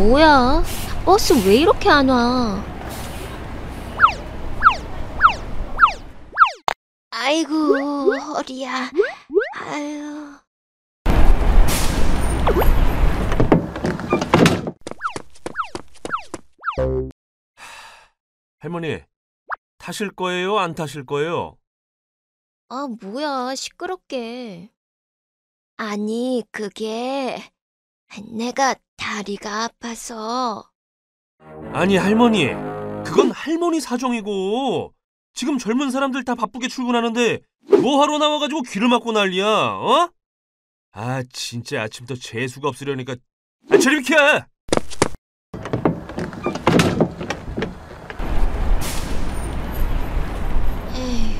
뭐야? 버스 왜 이렇게 안 와? 아이고, 허리야. 아유. 할머니, 타실 거예요? 안 타실 거예요? 아, 뭐야, 시끄럽게. 아니, 그게 내가 다리가 아파서. 아니, 할머니. 그건 할머니 사정이고. 지금 젊은 사람들 다 바쁘게 출근하는데 뭐 하러 나와가지고 귀를 막고 난리야, 어? 아, 진짜 아침부터 재수가 없으려니까. 아, 저리 비켜! 에휴.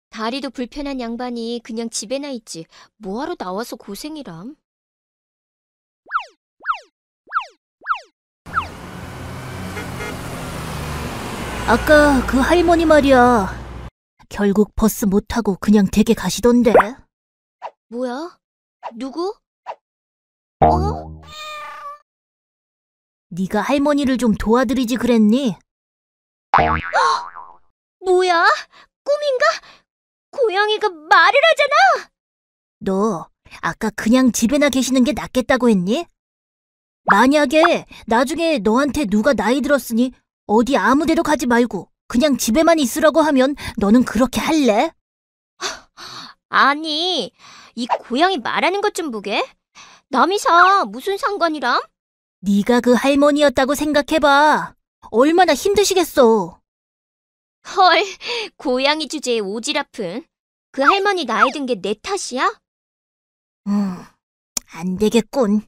다리도 불편한 양반이 그냥 집에나 있지. 뭐하러 나와서 고생이람? 아까 그 할머니 말이야. 결국 버스 못 타고 그냥 댁에 가시던데. 뭐야? 누구? 어? 네가 할머니를 좀 도와드리지 그랬니? 뭐야? 꿈인가? 고양이가 말을 하잖아! 너 아까 그냥 집에나 계시는 게 낫겠다고 했니? 만약에 나중에 너한테 누가 나이 들었으니 어디 아무 데도 가지 말고 그냥 집에만 있으라고 하면 너는 그렇게 할래? 아니, 이 고양이 말하는 것 좀 보게. 남이사 무슨 상관이람? 네가 그 할머니였다고 생각해봐. 얼마나 힘드시겠어. 헐, 고양이 주제에 오지랖은. 그 할머니 나이 든 게 내 탓이야? 안 되겠군.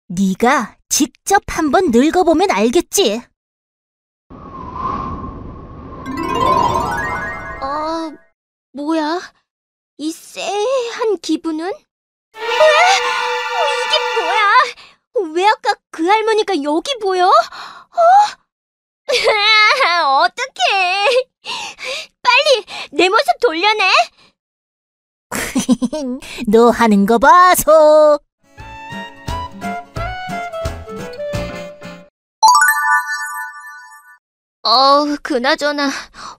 네가 직접 한번 늙어보면 알겠지. 뭐야? 이 쎄한 기분은? 이게 뭐야? 왜 아까 그 할머니가 여기 보여? 어떡해. 빨리 내 모습 돌려내. 너 하는 거 봐서. 그나저나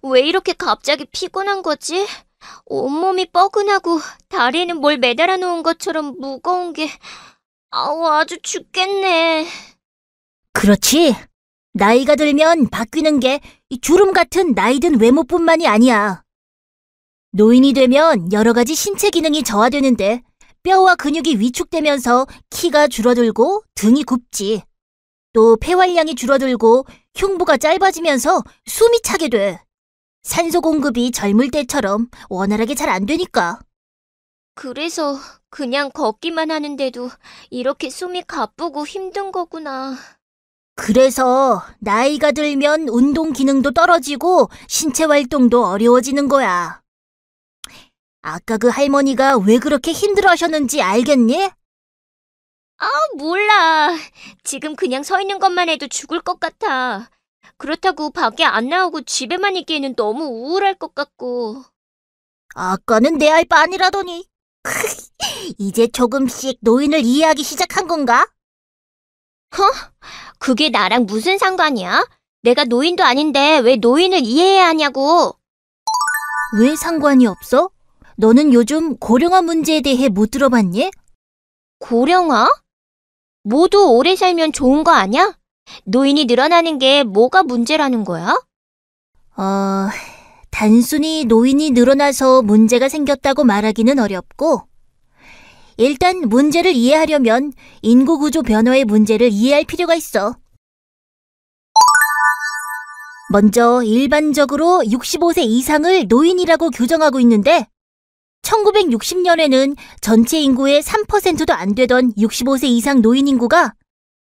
왜 이렇게 갑자기 피곤한 거지? 온몸이 뻐근하고 다리에는 뭘 매달아 놓은 것처럼 무거운 게 아주 죽겠네. 그렇지. 나이가 들면 바뀌는 게 이 주름 같은 나이든 외모뿐만이 아니야. 노인이 되면 여러 가지 신체 기능이 저하되는데 뼈와 근육이 위축되면서 키가 줄어들고 등이 굽지. 또 폐활량이 줄어들고 흉부가 짧아지면서 숨이 차게 돼. 산소 공급이 젊을 때처럼 원활하게 잘 안 되니까. 그래서 그냥 걷기만 하는데도 이렇게 숨이 가쁘고 힘든 거구나. 그래서 나이가 들면 운동 기능도 떨어지고 신체 활동도 어려워지는 거야. 아까 그 할머니가 왜 그렇게 힘들어 하셨는지 알겠니? 몰라. 지금 그냥 서 있는 것만 해도 죽을 것 같아. 그렇다고 밖에 안 나오고 집에만 있기에는 너무 우울할 것 같고. 아까는 내 알 바 아니라더니. 이제 조금씩 노인을 이해하기 시작한 건가? 그게 나랑 무슨 상관이야? 내가 노인도 아닌데 왜 노인을 이해해야 하냐고. 왜 상관이 없어? 너는 요즘 고령화 문제에 대해 못 들어봤니? 고령화? 모두 오래 살면 좋은 거 아냐? 노인이 늘어나는 게 뭐가 문제라는 거야? 단순히 노인이 늘어나서 문제가 생겼다고 말하기는 어렵고, 일단 문제를 이해하려면 인구 구조 변화의 문제를 이해할 필요가 있어. 먼저 일반적으로 65세 이상을 노인이라고 규정하고 있는데 1960년에는 전체 인구의 3%도 안 되던 65세 이상 노인 인구가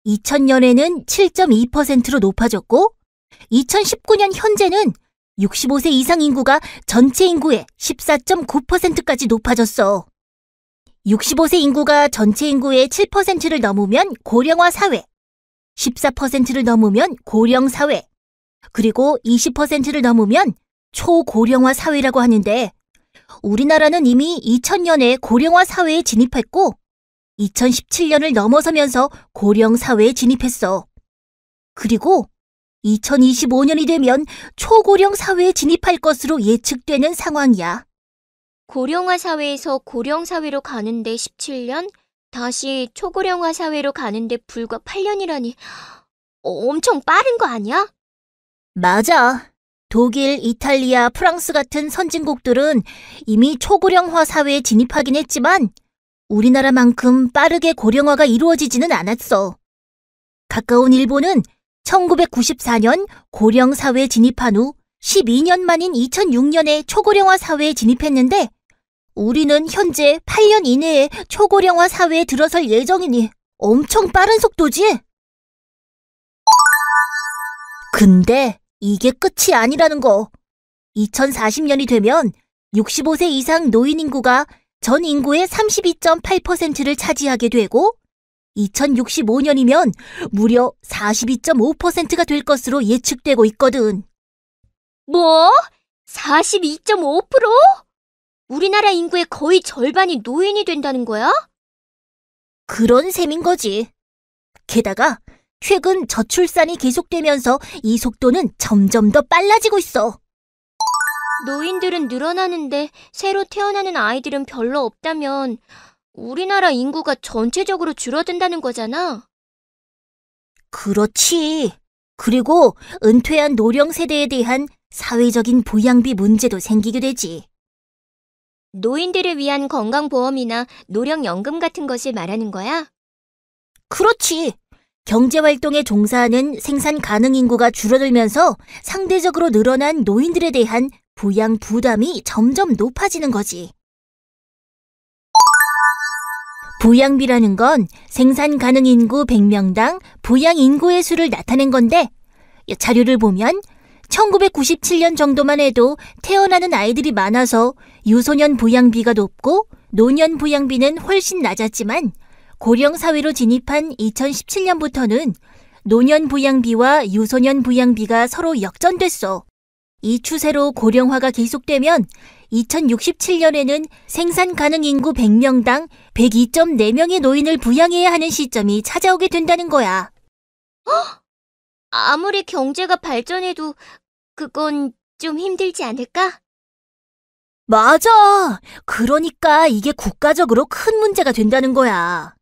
2000년에는 7.2%로 높아졌고 2019년 현재는 65세 이상 인구가 전체 인구의 14.9%까지 높아졌어. 65세 인구가 전체 인구의 7%를 넘으면 고령화 사회, 14%를 넘으면 고령 사회, 그리고 20%를 넘으면 초고령화 사회라고 하는데 우리나라는 이미 2000년에 고령화 사회에 진입했고 2017년을 넘어서면서 고령 사회에 진입했어. 그리고 2025년이 되면 초고령 사회에 진입할 것으로 예측되는 상황이야. 고령화 사회에서 고령 사회로 가는데 17년, 다시 초고령화 사회로 가는데 불과 8년이라니 엄청 빠른 거 아니야? 맞아. 독일, 이탈리아, 프랑스 같은 선진국들은 이미 초고령화 사회에 진입하긴 했지만 우리나라만큼 빠르게 고령화가 이루어지지는 않았어. 가까운 일본은 1994년 고령 사회에 진입한 후 12년 만인 2006년에 초고령화 사회에 진입했는데 우리는 현재 8년 이내에 초고령화 사회에 들어설 예정이니 엄청 빠른 속도지? 근데 이게 끝이 아니라는 거. 2040년이 되면 65세 이상 노인 인구가 전 인구의 32.8%를 차지하게 되고 2065년이면 무려 42.5%가 될 것으로 예측되고 있거든. 뭐? 42.5%? 우리나라 인구의 거의 절반이 노인이 된다는 거야? 그런 셈인 거지. 게다가 최근 저출산이 계속되면서 이 속도는 점점 더 빨라지고 있어. 노인들은 늘어나는데 새로 태어나는 아이들은 별로 없다면 우리나라 인구가 전체적으로 줄어든다는 거잖아. 그렇지. 그리고 은퇴한 노령 세대에 대한 사회적인 부양비 문제도 생기게 되지. 노인들을 위한 건강보험이나 노령연금 같은 것을 말하는 거야? 그렇지. 경제활동에 종사하는 생산 가능 인구가 줄어들면서 상대적으로 늘어난 노인들에 대한 부양 부담이 점점 높아지는 거지. 부양비라는 건 생산 가능 인구 100명당 부양 인구의 수를 나타낸 건데 자료를 보면 1997년 정도만 해도 태어나는 아이들이 많아서 유소년 부양비가 높고 노년 부양비는 훨씬 낮았지만 고령 사회로 진입한 2017년부터는 노년 부양비와 유소년 부양비가 서로 역전됐어. 이 추세로 고령화가 계속되면 2067년에는 생산 가능 인구 100명당 102.4명의 노인을 부양해야 하는 시점이 찾아오게 된다는 거야. 아무리 경제가 발전해도 그건 좀 힘들지 않을까? 맞아. 그러니까 이게 국가적으로 큰 문제가 된다는 거야.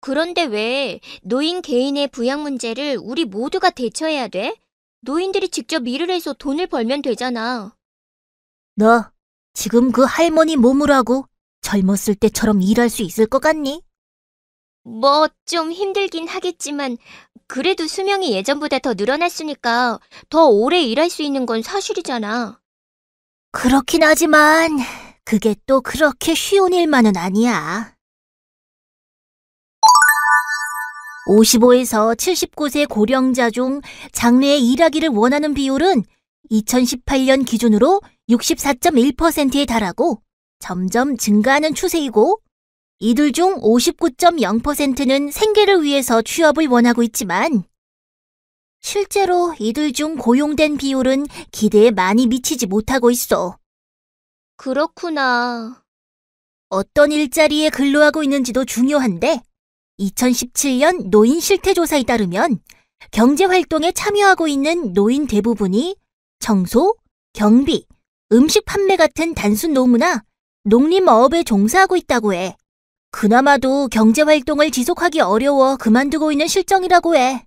그런데 왜 노인 개인의 부양 문제를 우리 모두가 대처해야 돼? 노인들이 직접 일을 해서 돈을 벌면 되잖아. 너 지금 그 할머니 몸을 하고 젊었을 때처럼 일할 수 있을 것 같니? 뭐 좀 힘들긴 하겠지만 그래도 수명이 예전보다 더 늘어났으니까 더 오래 일할 수 있는 건 사실이잖아. 그렇긴 하지만 그게 또 그렇게 쉬운 일만은 아니야. 55에서 79세 고령자 중 장래에 일하기를 원하는 비율은 2018년 기준으로 64.1%에 달하고 점점 증가하는 추세이고 이들 중 59.0%는 생계를 위해서 취업을 원하고 있지만 실제로 이들 중 고용된 비율은 기대에 많이 미치지 못하고 있어. 그렇구나. 어떤 일자리에 근로하고 있는지도 중요한데 2017년 노인 실태조사에 따르면 경제활동에 참여하고 있는 노인 대부분이 청소, 경비, 음식 판매 같은 단순 노무나 농림어업에 종사하고 있다고 해. 그나마도 경제활동을 지속하기 어려워 그만두고 있는 실정이라고 해.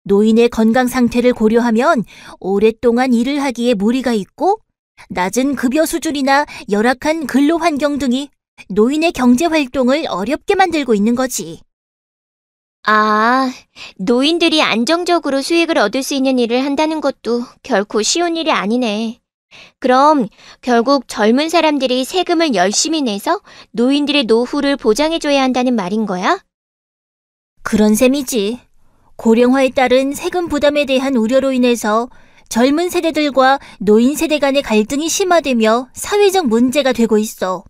노인의 건강 상태를 고려하면 오랫동안 일을 하기에 무리가 있고 낮은 급여 수준이나 열악한 근로 환경 등이 노인의 경제활동을 어렵게 만들고 있는 거지. 아, 노인들이 안정적으로 수익을 얻을 수 있는 일을 한다는 것도 결코 쉬운 일이 아니네. 그럼 결국 젊은 사람들이 세금을 열심히 내서 노인들의 노후를 보장해줘야 한다는 말인 거야? 그런 셈이지. 고령화에 따른 세금 부담에 대한 우려로 인해서 젊은 세대들과 노인 세대 간의 갈등이 심화되며 사회적 문제가 되고 있어.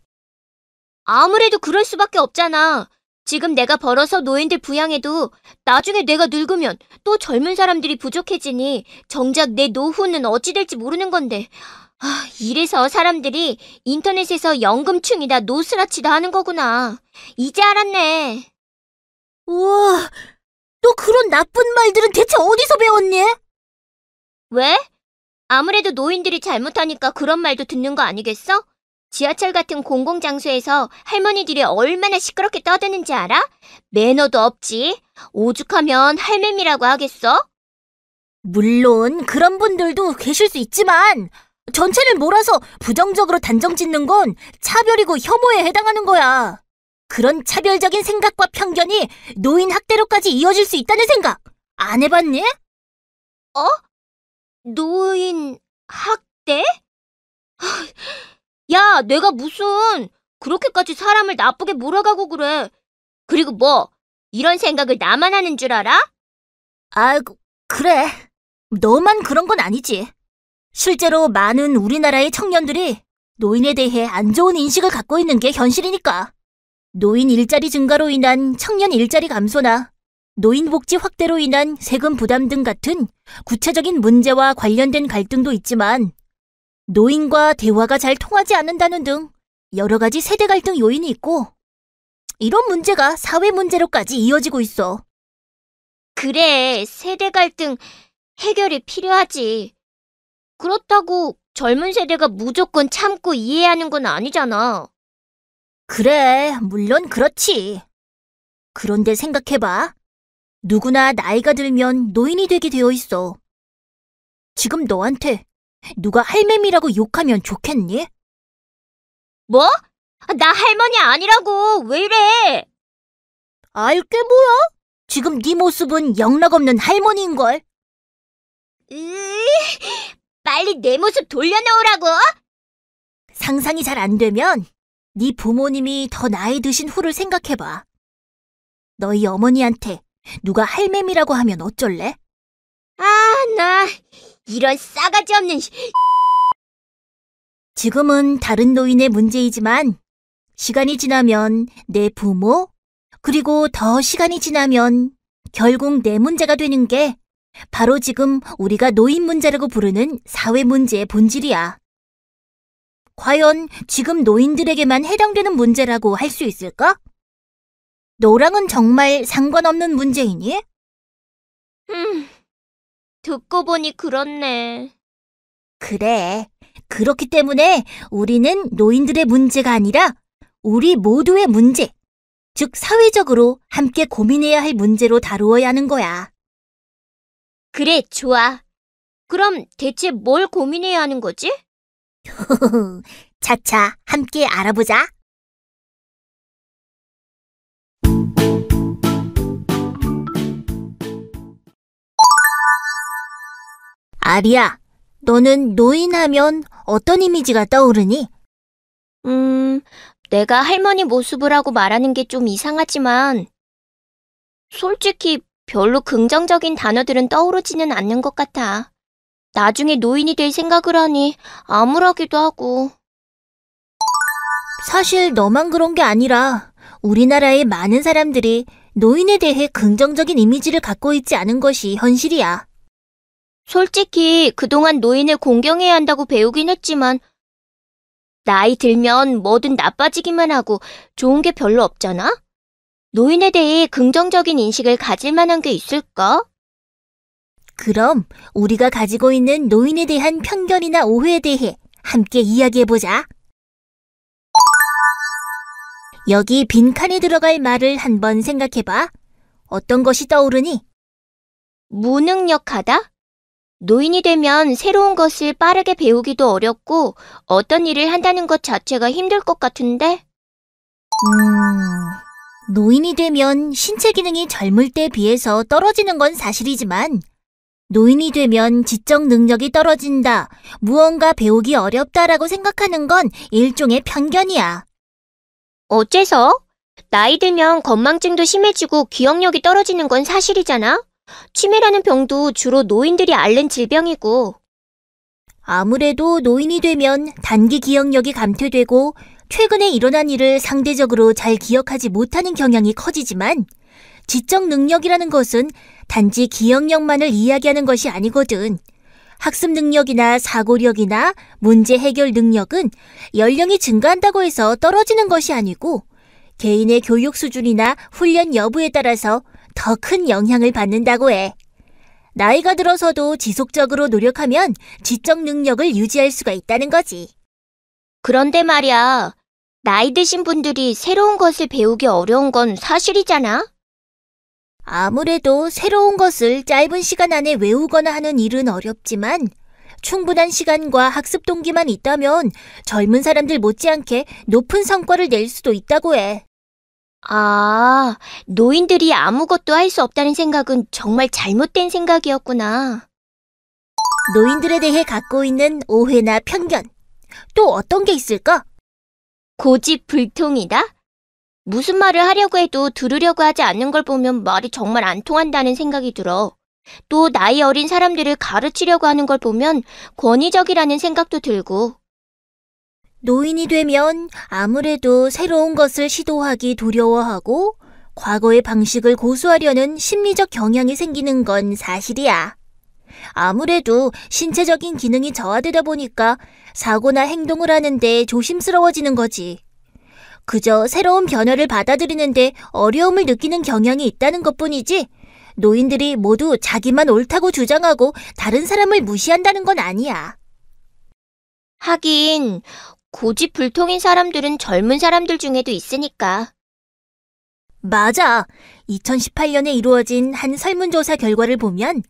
아무래도 그럴 수밖에 없잖아. 지금 내가 벌어서 노인들 부양해도 나중에 내가 늙으면 또 젊은 사람들이 부족해지니 정작 내 노후는 어찌 될지 모르는 건데. 이래서 사람들이 인터넷에서 연금충이다 노스라치다 하는 거구나. 이제 알았네. 우와, 너 그런 나쁜 말들은 대체 어디서 배웠니? 왜? 아무래도 노인들이 잘못하니까 그런 말도 듣는 거 아니겠어? 지하철 같은 공공장소에서 할머니들이 얼마나 시끄럽게 떠드는지 알아? 매너도 없지. 오죽하면 할매미라고 하겠어? 물론 그런 분들도 계실 수 있지만 전체를 몰아서 부정적으로 단정 짓는 건 차별이고 혐오에 해당하는 거야. 그런 차별적인 생각과 편견이 노인 학대로까지 이어질 수 있다는 생각 안 해봤니? 노인 학대? 야, 내가 무슨 그렇게까지 사람을 나쁘게 몰아가고 그래. 그리고 뭐 이런 생각을 나만 하는 줄 알아? 아이고, 그래. 너만 그런 건 아니지. 실제로 많은 우리나라의 청년들이 노인에 대해 안 좋은 인식을 갖고 있는 게 현실이니까. 노인 일자리 증가로 인한 청년 일자리 감소나 노인 복지 확대로 인한 세금 부담 등 같은 구체적인 문제와 관련된 갈등도 있지만 노인과 대화가 잘 통하지 않는다는 등 여러 가지 세대 갈등 요인이 있고 이런 문제가 사회 문제로까지 이어지고 있어. 그래, 세대 갈등 해결이 필요하지. 그렇다고 젊은 세대가 무조건 참고 이해하는 건 아니잖아. 그래, 물론 그렇지. 그런데 생각해봐. 누구나 나이가 들면 노인이 되게 되어 있어. 지금 너한테 누가 할매미라고 욕하면 좋겠니? 뭐? 나 할머니 아니라고. 왜 이래? 알게 뭐야? 지금 네 모습은 영락없는 할머니인걸. 빨리 내 모습 돌려놓으라고. 상상이 잘 안 되면 네 부모님이 더 나이 드신 후를 생각해봐. 너희 어머니한테 누가 할매미라고 하면 어쩔래? 나 이런 싸가지 없는 지금은 다른 노인의 문제이지만 시간이 지나면 내 부모, 그리고 더 시간이 지나면 결국 내 문제가 되는 게 바로 지금 우리가 노인 문제라고 부르는 사회 문제의 본질이야. 과연 지금 노인들에게만 해당되는 문제라고 할 수 있을까? 너랑은 정말 상관없는 문제이니? 듣고 보니 그렇네. 그래. 그렇기 때문에 우리는 노인들의 문제가 아니라 우리 모두의 문제, 즉 사회적으로 함께 고민해야 할 문제로 다루어야 하는 거야. 그래, 좋아. 그럼 대체 뭘 고민해야 하는 거지? 차차 함께 알아보자. 아리야, 너는 노인하면 어떤 이미지가 떠오르니? 내가 할머니 모습을 하고 말하는 게 좀 이상하지만 솔직히 별로 긍정적인 단어들은 떠오르지는 않는 것 같아. 나중에 노인이 될 생각을 하니 암울하기도 하고. 사실 너만 그런 게 아니라 우리나라의 많은 사람들이 노인에 대해 긍정적인 이미지를 갖고 있지 않은 것이 현실이야. 솔직히 그동안 노인을 공경해야 한다고 배우긴 했지만 나이 들면 뭐든 나빠지기만 하고 좋은 게 별로 없잖아? 노인에 대해 긍정적인 인식을 가질 만한 게 있을까? 그럼 우리가 가지고 있는 노인에 대한 편견이나 오해에 대해 함께 이야기해보자. 여기 빈칸에 들어갈 말을 한번 생각해봐. 어떤 것이 떠오르니? 무능력하다? 노인이 되면 새로운 것을 빠르게 배우기도 어렵고 어떤 일을 한다는 것 자체가 힘들 것 같은데? 노인이 되면 신체 기능이 젊을 때에 비해서 떨어지는 건 사실이지만 노인이 되면 지적 능력이 떨어진다, 무언가 배우기 어렵다라고 생각하는 건 일종의 편견이야. 어째서? 나이 들면 건망증도 심해지고 기억력이 떨어지는 건 사실이잖아? 치매라는 병도 주로 노인들이 앓는 질병이고. 아무래도 노인이 되면 단기 기억력이 감퇴되고 최근에 일어난 일을 상대적으로 잘 기억하지 못하는 경향이 커지지만 지적 능력이라는 것은 단지 기억력만을 이야기하는 것이 아니거든. 학습 능력이나 사고력이나 문제 해결 능력은 연령이 증가한다고 해서 떨어지는 것이 아니고 개인의 교육 수준이나 훈련 여부에 따라서 더 큰 영향을 받는다고 해. 나이가 들어서도 지속적으로 노력하면 지적 능력을 유지할 수가 있다는 거지. 그런데 말이야, 나이 드신 분들이 새로운 것을 배우기 어려운 건 사실이잖아? 아무래도 새로운 것을 짧은 시간 안에 외우거나 하는 일은 어렵지만 충분한 시간과 학습 동기만 있다면 젊은 사람들 못지않게 높은 성과를 낼 수도 있다고 해. 아, 노인들이 아무것도 할 수 없다는 생각은 정말 잘못된 생각이었구나. 노인들에 대해 갖고 있는 오해나 편견, 또 어떤 게 있을까? 고집불통이다? 무슨 말을 하려고 해도 들으려고 하지 않는 걸 보면 말이 정말 안 통한다는 생각이 들어. 또 나이 어린 사람들을 가르치려고 하는 걸 보면 권위적이라는 생각도 들고. 노인이 되면 아무래도 새로운 것을 시도하기 두려워하고 과거의 방식을 고수하려는 심리적 경향이 생기는 건 사실이야. 아무래도 신체적인 기능이 저하되다 보니까 사고나 행동을 하는데 조심스러워지는 거지. 그저 새로운 변화를 받아들이는데 어려움을 느끼는 경향이 있다는 것뿐이지 노인들이 모두 자기만 옳다고 주장하고 다른 사람을 무시한다는 건 아니야. 하긴 고집불통인 사람들은 젊은 사람들 중에도 있으니까. 맞아. 2018년에 이루어진 한 설문조사 결과를 보면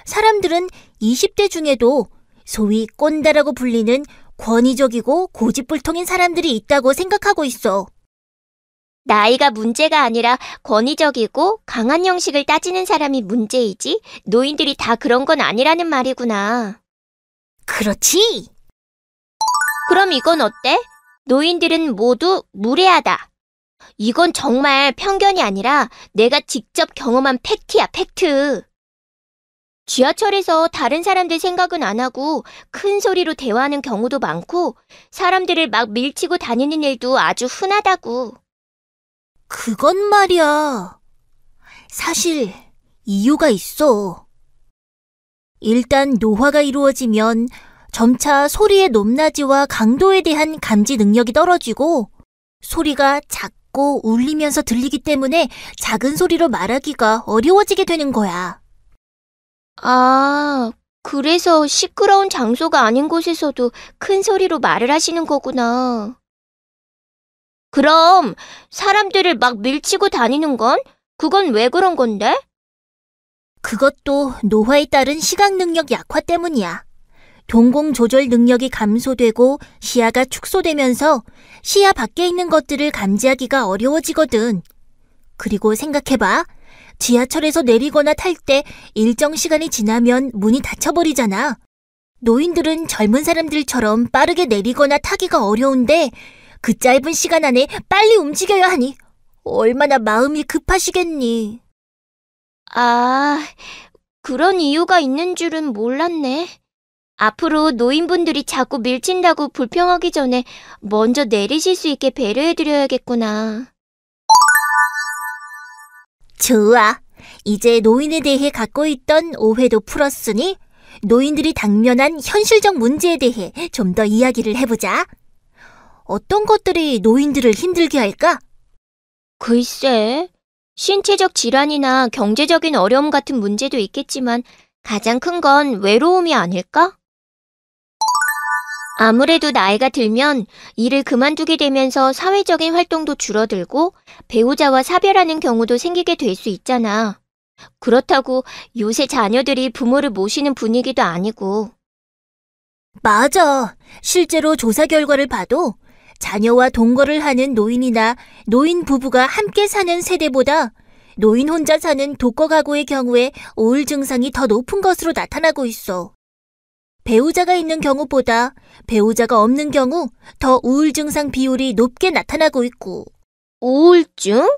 사람들은 20대 중에도 소위 꼰대라고 불리는 권위적이고 고집불통인 사람들이 있다고 생각하고 있어. 나이가 문제가 아니라 권위적이고 강한 형식을 따지는 사람이 문제이지 노인들이 다 그런 건 아니라는 말이구나. 그렇지. 그럼 이건 어때? 노인들은 모두 무례하다. 이건 정말 편견이 아니라 내가 직접 경험한 팩트야, 팩트. 지하철에서 다른 사람들 생각은 안 하고 큰 소리로 대화하는 경우도 많고 사람들을 막 밀치고 다니는 일도 아주 흔하다고. 그건 말이야. 사실 이유가 있어. 일단 노화가 이루어지면 점차 소리의 높낮이와 강도에 대한 감지 능력이 떨어지고 소리가 작고 울리면서 들리기 때문에 작은 소리로 말하기가 어려워지게 되는 거야. 아, 그래서 시끄러운 장소가 아닌 곳에서도 큰 소리로 말을 하시는 거구나. 그럼 사람들을 막 밀치고 다니는 건? 그건 왜 그런 건데? 그것도 노화에 따른 시각 능력 약화 때문이야. 동공 조절 능력이 감소되고 시야가 축소되면서 시야 밖에 있는 것들을 감지하기가 어려워지거든. 그리고 생각해봐. 지하철에서 내리거나 탈 때 일정 시간이 지나면 문이 닫혀버리잖아. 노인들은 젊은 사람들처럼 빠르게 내리거나 타기가 어려운데 그 짧은 시간 안에 빨리 움직여야 하니 얼마나 마음이 급하시겠니. 아, 그런 이유가 있는 줄은 몰랐네. 앞으로 노인분들이 자꾸 밀친다고 불평하기 전에 먼저 내리실 수 있게 배려해드려야겠구나. 좋아. 이제 노인에 대해 갖고 있던 오해도 풀었으니 노인들이 당면한 현실적 문제에 대해 좀 더 이야기를 해보자. 어떤 것들이 노인들을 힘들게 할까? 글쎄, 신체적 질환이나 경제적인 어려움 같은 문제도 있겠지만 가장 큰 건 외로움이 아닐까? 아무래도 나이가 들면 일을 그만두게 되면서 사회적인 활동도 줄어들고 배우자와 사별하는 경우도 생기게 될 수 있잖아. 그렇다고 요새 자녀들이 부모를 모시는 분위기도 아니고. 맞아. 실제로 조사 결과를 봐도 자녀와 동거를 하는 노인이나 노인 부부가 함께 사는 세대보다 노인 혼자 사는 독거 가구의 경우에 우울 증상이 더 높은 것으로 나타나고 있어. 배우자가 있는 경우보다 배우자가 없는 경우 더 우울 증상 비율이 높게 나타나고 있고. 우울증?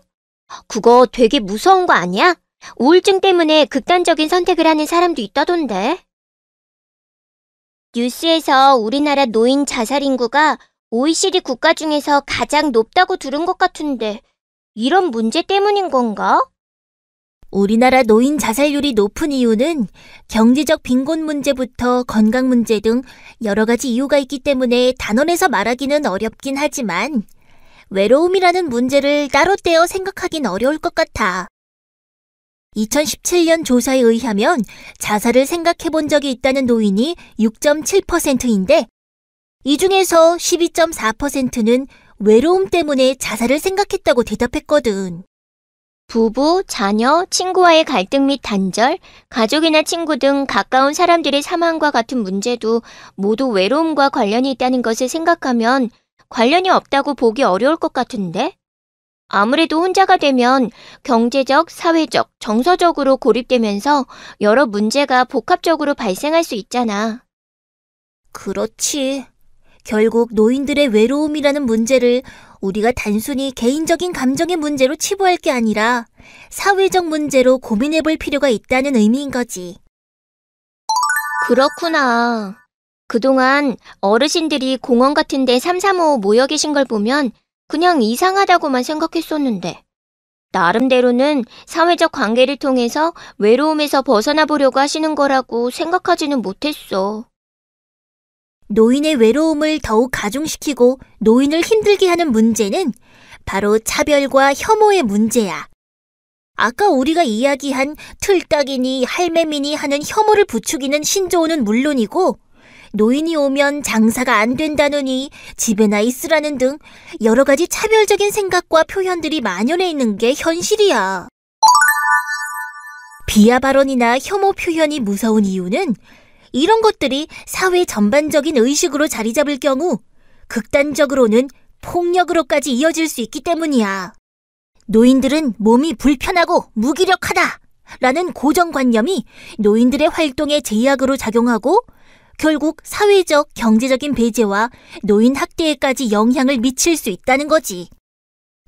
그거 되게 무서운 거 아니야? 우울증 때문에 극단적인 선택을 하는 사람도 있다던데. 뉴스에서 우리나라 노인 자살 인구가 OECD 국가 중에서 가장 높다고 들은 것 같은데 이런 문제 때문인 건가? 우리나라 노인 자살률이 높은 이유는 경제적 빈곤 문제부터 건강 문제 등 여러 가지 이유가 있기 때문에 단언해서 말하기는 어렵긴 하지만 외로움이라는 문제를 따로 떼어 생각하긴 어려울 것 같아. 2017년 조사에 의하면 자살을 생각해 본 적이 있다는 노인이 6.7%인데 이 중에서 12.4%는 외로움 때문에 자살을 생각했다고 대답했거든. 부부, 자녀, 친구와의 갈등 및 단절, 가족이나 친구 등 가까운 사람들의 사망과 같은 문제도 모두 외로움과 관련이 있다는 것을 생각하면 관련이 없다고 보기 어려울 것 같은데? 아무래도 혼자가 되면 경제적, 사회적, 정서적으로 고립되면서 여러 문제가 복합적으로 발생할 수 있잖아. 그렇지. 결국 노인들의 외로움이라는 문제를 우리가 단순히 개인적인 감정의 문제로 치부할 게 아니라 사회적 문제로 고민해 볼 필요가 있다는 의미인 거지. 그렇구나. 그동안 어르신들이 공원 같은 데 삼삼오오 모여 계신 걸 보면 그냥 이상하다고만 생각했었는데 나름대로는 사회적 관계를 통해서 외로움에서 벗어나 보려고 하시는 거라고 생각하지는 못했어. 노인의 외로움을 더욱 가중시키고 노인을 힘들게 하는 문제는 바로 차별과 혐오의 문제야. 아까 우리가 이야기한 틀딱이니 할매미니 하는 혐오를 부추기는 신조어는 물론이고 노인이 오면 장사가 안 된다느니 집에나 있으라는 등 여러 가지 차별적인 생각과 표현들이 만연해 있는 게 현실이야. 비하 발언이나 혐오 표현이 무서운 이유는 이런 것들이 사회 전반적인 의식으로 자리 잡을 경우 극단적으로는 폭력으로까지 이어질 수 있기 때문이야. 노인들은 몸이 불편하고 무기력하다 라는 고정관념이 노인들의 활동에 제약으로 작용하고 결국 사회적, 경제적인 배제와 노인 학대에까지 영향을 미칠 수 있다는 거지.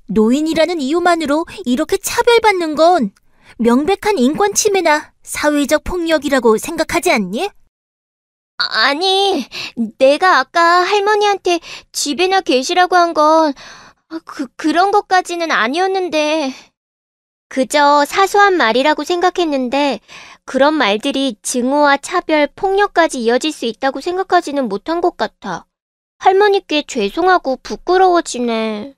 노인이라는 이유만으로 이렇게 차별받는 건 명백한 인권 침해나 사회적 폭력이라고 생각하지 않니? 아니, 내가 아까 할머니한테 집에나 계시라고 한 건 그런 것까지는 아니었는데 그저 사소한 말이라고 생각했는데 그런 말들이 증오와 차별, 폭력까지 이어질 수 있다고 생각하지는 못한 것 같아. 할머니께 죄송하고 부끄러워지네.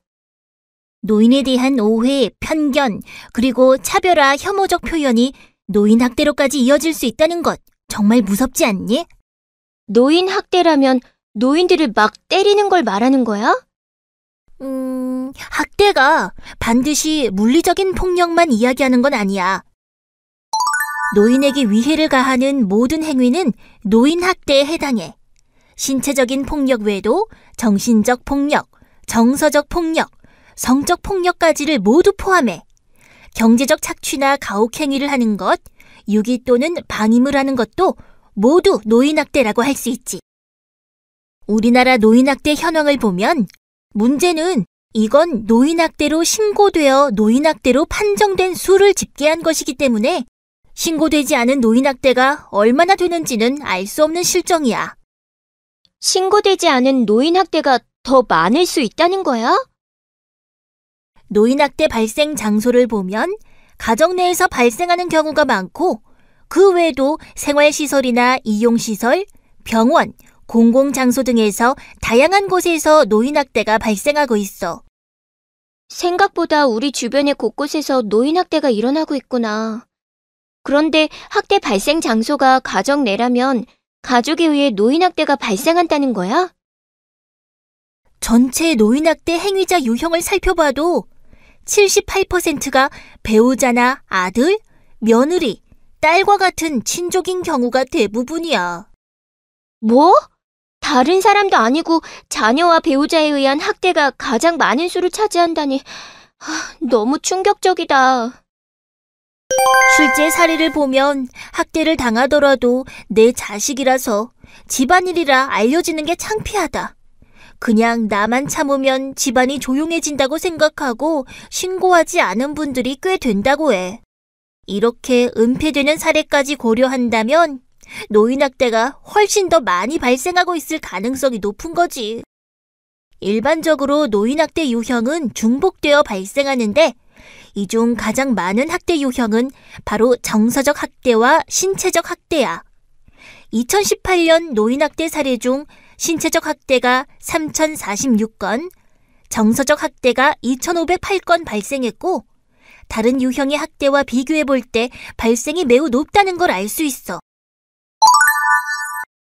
노인에 대한 오해, 편견, 그리고 차별화, 혐오적 표현이 노인 학대로까지 이어질 수 있다는 것 정말 무섭지 않니? 노인 학대라면 노인들을 막 때리는 걸 말하는 거야? 학대가 반드시 물리적인 폭력만 이야기하는 건 아니야. 노인에게 위해를 가하는 모든 행위는 노인 학대에 해당해. 신체적인 폭력 외에도 정신적 폭력, 정서적 폭력, 성적 폭력까지를 모두 포함해. 경제적 착취나 가혹행위를 하는 것, 유기 또는 방임을 하는 것도 모두 노인학대라고 할 수 있지. 우리나라 노인학대 현황을 보면 문제는 이건 노인학대로 신고되어 노인학대로 판정된 수를 집계한 것이기 때문에 신고되지 않은 노인학대가 얼마나 되는지는 알 수 없는 실정이야. 신고되지 않은 노인학대가 더 많을 수 있다는 거야? 노인학대 발생 장소를 보면 가정 내에서 발생하는 경우가 많고 그 외에도 생활시설이나 이용시설, 병원, 공공장소 등에서 다양한 곳에서 노인학대가 발생하고 있어. 생각보다 우리 주변의 곳곳에서 노인학대가 일어나고 있구나. 그런데 학대 발생 장소가 가정 내라면 가족에 의해 노인학대가 발생한다는 거야? 전체 노인학대 행위자 유형을 살펴봐도 78%가 배우자나 아들, 며느리, 딸과 같은 친족인 경우가 대부분이야. 뭐? 다른 사람도 아니고 자녀와 배우자에 의한 학대가 가장 많은 수를 차지한다니 너무 충격적이다. 실제 사례를 보면 학대를 당하더라도 내 자식이라서 집안일이라 알려지는 게 창피하다. 그냥 나만 참으면 집안이 조용해진다고 생각하고 신고하지 않은 분들이 꽤 된다고 해. 이렇게 은폐되는 사례까지 고려한다면 노인학대가 훨씬 더 많이 발생하고 있을 가능성이 높은 거지. 일반적으로 노인학대 유형은 중복되어 발생하는데 이 중 가장 많은 학대 유형은 바로 정서적 학대와 신체적 학대야. 2018년 노인학대 사례 중 신체적 학대가 3,046건, 정서적 학대가 2,508건 발생했고, 다른 유형의 학대와 비교해 볼 때 발생이 매우 높다는 걸 알 수 있어.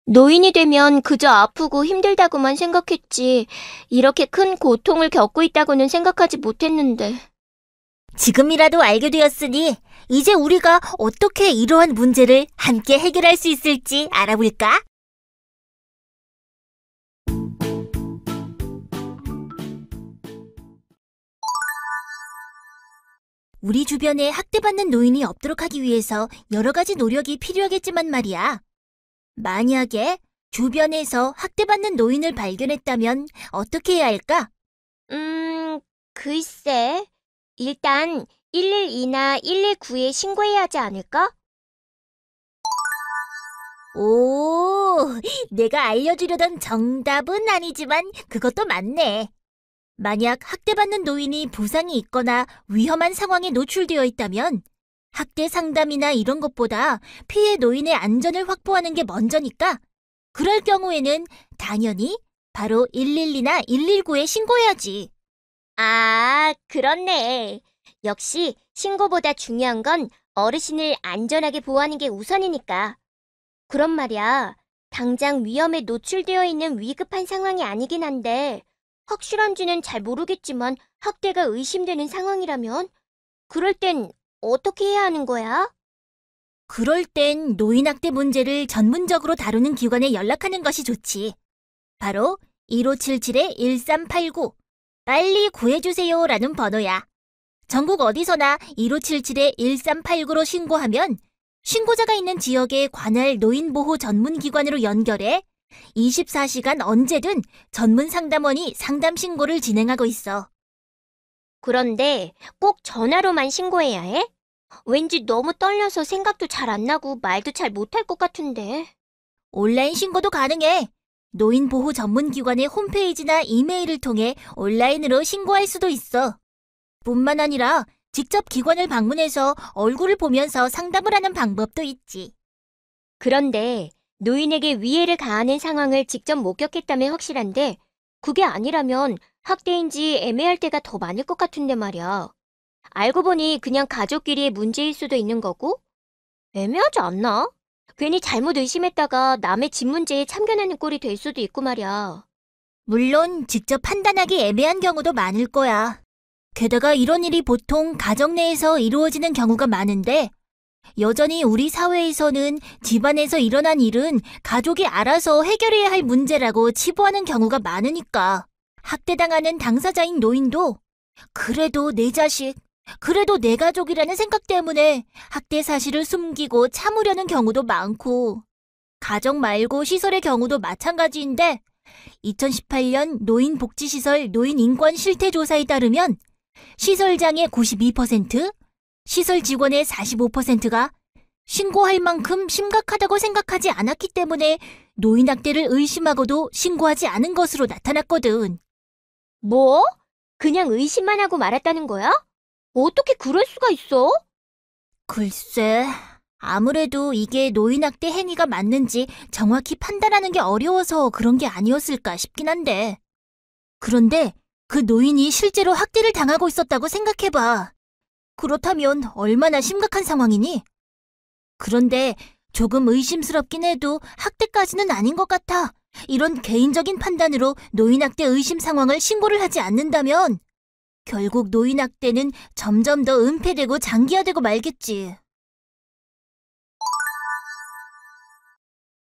노인이 되면 그저 아프고 힘들다고만 생각했지, 이렇게 큰 고통을 겪고 있다고는 생각하지 못했는데. 지금이라도 알게 되었으니 이제 우리가 어떻게 이러한 문제를 함께 해결할 수 있을지 알아볼까? 우리 주변에 학대받는 노인이 없도록 하기 위해서 여러 가지 노력이 필요하겠지만 말이야. 만약에 주변에서 학대받는 노인을 발견했다면 어떻게 해야 할까? 글쎄. 일단 112나 119에 신고해야 하지 않을까? 오, 내가 알려주려던 정답은 아니지만 그것도 맞네. 만약 학대받는 노인이 부상이 있거나 위험한 상황에 노출되어 있다면 학대 상담이나 이런 것보다 피해 노인의 안전을 확보하는 게 먼저니까 그럴 경우에는 당연히 바로 112나 119에 신고해야지. 아, 그렇네. 역시 신고보다 중요한 건 어르신을 안전하게 보호하는 게 우선이니까. 그런 말이야. 당장 위험에 노출되어 있는 위급한 상황이 아니긴 한데 확실한지는 잘 모르겠지만 학대가 의심되는 상황이라면 그럴 땐 어떻게 해야 하는 거야? 그럴 땐 노인학대 문제를 전문적으로 다루는 기관에 연락하는 것이 좋지. 바로 1577-1389 빨리 구해주세요라는 번호야. 전국 어디서나 1577-1389로 신고하면 신고자가 있는 지역의 관할 노인보호 전문기관으로 연결해 24시간 언제든 전문 상담원이 상담 신고를 진행하고 있어. 그런데 꼭 전화로만 신고해야 해? 왠지 너무 떨려서 생각도 잘 안 나고 말도 잘 못할 것 같은데. 온라인 신고도 가능해. 노인보호 전문기관의 홈페이지나 이메일을 통해 온라인으로 신고할 수도 있어. 뿐만 아니라 직접 기관을 방문해서 얼굴을 보면서 상담을 하는 방법도 있지. 그런데 노인에게 위해를 가하는 상황을 직접 목격했다면 확실한데 그게 아니라면 학대인지 애매할 때가 더 많을 것 같은데 말이야. 알고 보니 그냥 가족끼리의 문제일 수도 있는 거고? 애매하지 않나? 괜히 잘못 의심했다가 남의 집 문제에 참견하는 꼴이 될 수도 있고 말이야. 물론 직접 판단하기 애매한 경우도 많을 거야. 게다가 이런 일이 보통 가정 내에서 이루어지는 경우가 많은데 여전히 우리 사회에서는 집안에서 일어난 일은 가족이 알아서 해결해야 할 문제라고 치부하는 경우가 많으니까 학대당하는 당사자인 노인도 그래도 내 자식, 그래도 내 가족이라는 생각 때문에 학대 사실을 숨기고 참으려는 경우도 많고 가정 말고 시설의 경우도 마찬가지인데 2018년 노인복지시설 노인인권실태조사에 따르면 시설장의 92%, 시설 직원의 45%가 신고할 만큼 심각하다고 생각하지 않았기 때문에 노인학대를 의심하고도 신고하지 않은 것으로 나타났거든. 뭐? 그냥 의심만 하고 말았다는 거야? 어떻게 그럴 수가 있어? 글쎄, 아무래도 이게 노인학대 행위가 맞는지 정확히 판단하는 게 어려워서 그런 게 아니었을까 싶긴 한데. 그런데 그 노인이 실제로 학대를 당하고 있었다고 생각해봐. 그렇다면 얼마나 심각한 상황이니? 그런데 조금 의심스럽긴 해도 학대까지는 아닌 것 같아. 이런 개인적인 판단으로 노인학대 의심 상황을 신고를 하지 않는다면 결국 노인학대는 점점 더 은폐되고 장기화되고 말겠지.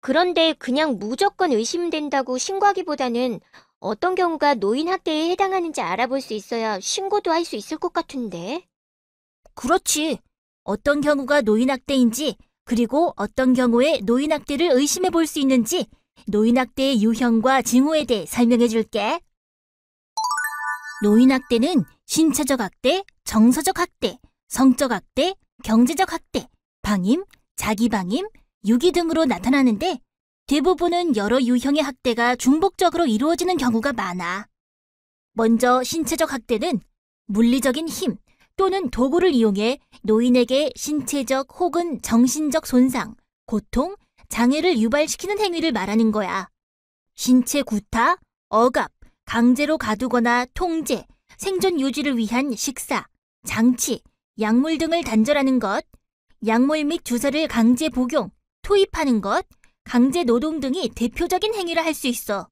그런데 그냥 무조건 의심된다고 신고하기보다는 어떤 경우가 노인학대에 해당하는지 알아볼 수 있어야 신고도 할 수 있을 것 같은데. 그렇지. 어떤 경우가 노인학대인지 그리고 어떤 경우에 노인학대를 의심해 볼 수 있는지 노인학대의 유형과 징후에 대해 설명해 줄게. 노인학대는 신체적 학대, 정서적 학대, 성적 학대, 경제적 학대, 방임, 자기방임, 유기 등으로 나타나는데 대부분은 여러 유형의 학대가 중복적으로 이루어지는 경우가 많아. 먼저 신체적 학대는 물리적인 힘, 또는 도구를 이용해 노인에게 신체적 혹은 정신적 손상, 고통, 장애를 유발시키는 행위를 말하는 거야. 신체 구타, 억압, 강제로 가두거나 통제, 생존 유지를 위한 식사, 장치, 약물 등을 단절하는 것, 약물 및 주사를 강제 복용, 투입하는 것, 강제 노동 등이 대표적인 행위를 할 수 있어.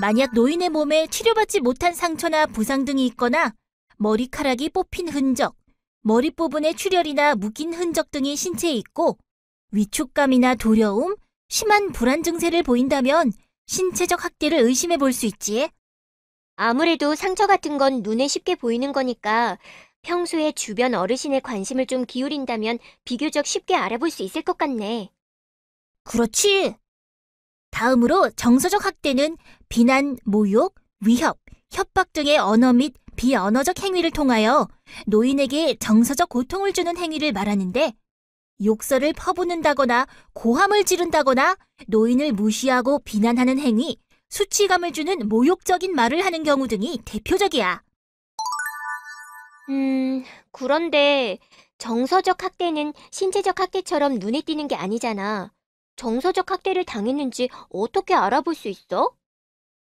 만약 노인의 몸에 치료받지 못한 상처나 부상 등이 있거나 머리카락이 뽑힌 흔적, 머리 부분에 출혈이나 묶인 흔적 등이 신체에 있고 위축감이나 두려움, 심한 불안 증세를 보인다면 신체적 학대를 의심해 볼 수 있지. 아무래도 상처 같은 건 눈에 쉽게 보이는 거니까 평소에 주변 어르신의 관심을 좀 기울인다면 비교적 쉽게 알아볼 수 있을 것 같네. 그렇지. 다음으로 정서적 학대는 비난, 모욕, 위협, 협박 등의 언어 및 비언어적 행위를 통하여 노인에게 정서적 고통을 주는 행위를 말하는데 욕설을 퍼붓는다거나 고함을 지른다거나 노인을 무시하고 비난하는 행위, 수치감을 주는 모욕적인 말을 하는 경우 등이 대표적이야. 그런데 정서적 학대는 신체적 학대처럼 눈에 띄는 게 아니잖아. 정서적 학대를 당했는지 어떻게 알아볼 수 있어?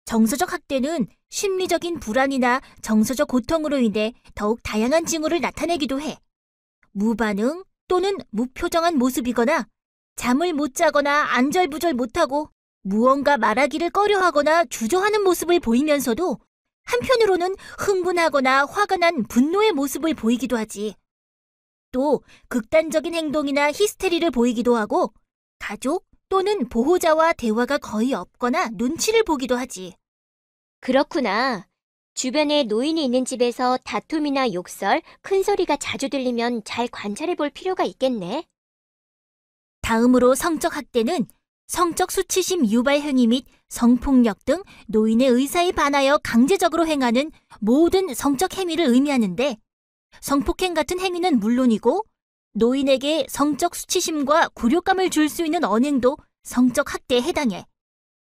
정서적 학대는 심리적인 불안이나 정서적 고통으로 인해 더욱 다양한 징후를 나타내기도 해. 무반응 또는 무표정한 모습이거나 잠을 못 자거나 안절부절 못하고 무언가 말하기를 꺼려하거나 주저하는 모습을 보이면서도 한편으로는 흥분하거나 화가 난 분노의 모습을 보이기도 하지. 또 극단적인 행동이나 히스테리를 보이기도 하고 가족 또는 보호자와 대화가 거의 없거나 눈치를 보기도 하지. 그렇구나. 주변에 노인이 있는 집에서 다툼이나 욕설, 큰 소리가 자주 들리면 잘 관찰해 볼 필요가 있겠네. 다음으로 성적 학대는 성적 수치심 유발 행위 및 성폭력 등 노인의 의사에 반하여 강제적으로 행하는 모든 성적 행위를 의미하는데 성폭행 같은 행위는 물론이고 노인에게 성적 수치심과 굴욕감을 줄 수 있는 언행도 성적 학대에 해당해.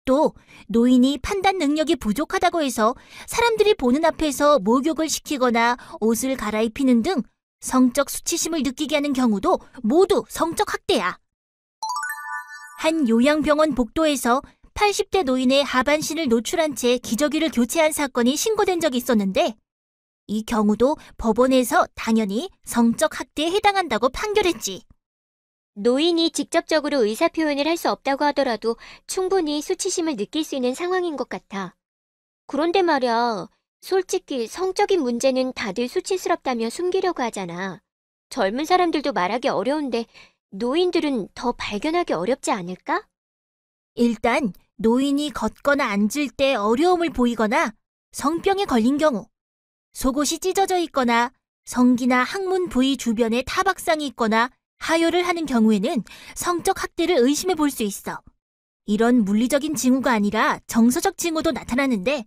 또 노인이 판단 능력이 부족하다고 해서 사람들이 보는 앞에서 목욕을 시키거나 옷을 갈아입히는 등 성적 수치심을 느끼게 하는 경우도 모두 성적 학대야. 한 요양병원 복도에서 80대 노인의 하반신을 노출한 채 기저귀를 교체한 사건이 신고된 적이 있었는데 이 경우도 법원에서 당연히 성적 학대에 해당한다고 판결했지. 노인이 직접적으로 의사표현을 할 수 없다고 하더라도 충분히 수치심을 느낄 수 있는 상황인 것 같아. 그런데 말이야, 솔직히 성적인 문제는 다들 수치스럽다며 숨기려고 하잖아. 젊은 사람들도 말하기 어려운데 노인들은 더 발견하기 어렵지 않을까? 일단 노인이 걷거나 앉을 때 어려움을 보이거나 성병에 걸린 경우, 속옷이 찢어져 있거나 성기나 항문 부위 주변에 타박상이 있거나 하혈을 하는 경우에는 성적 학대를 의심해 볼 수 있어. 이런 물리적인 징후가 아니라 정서적 징후도 나타나는데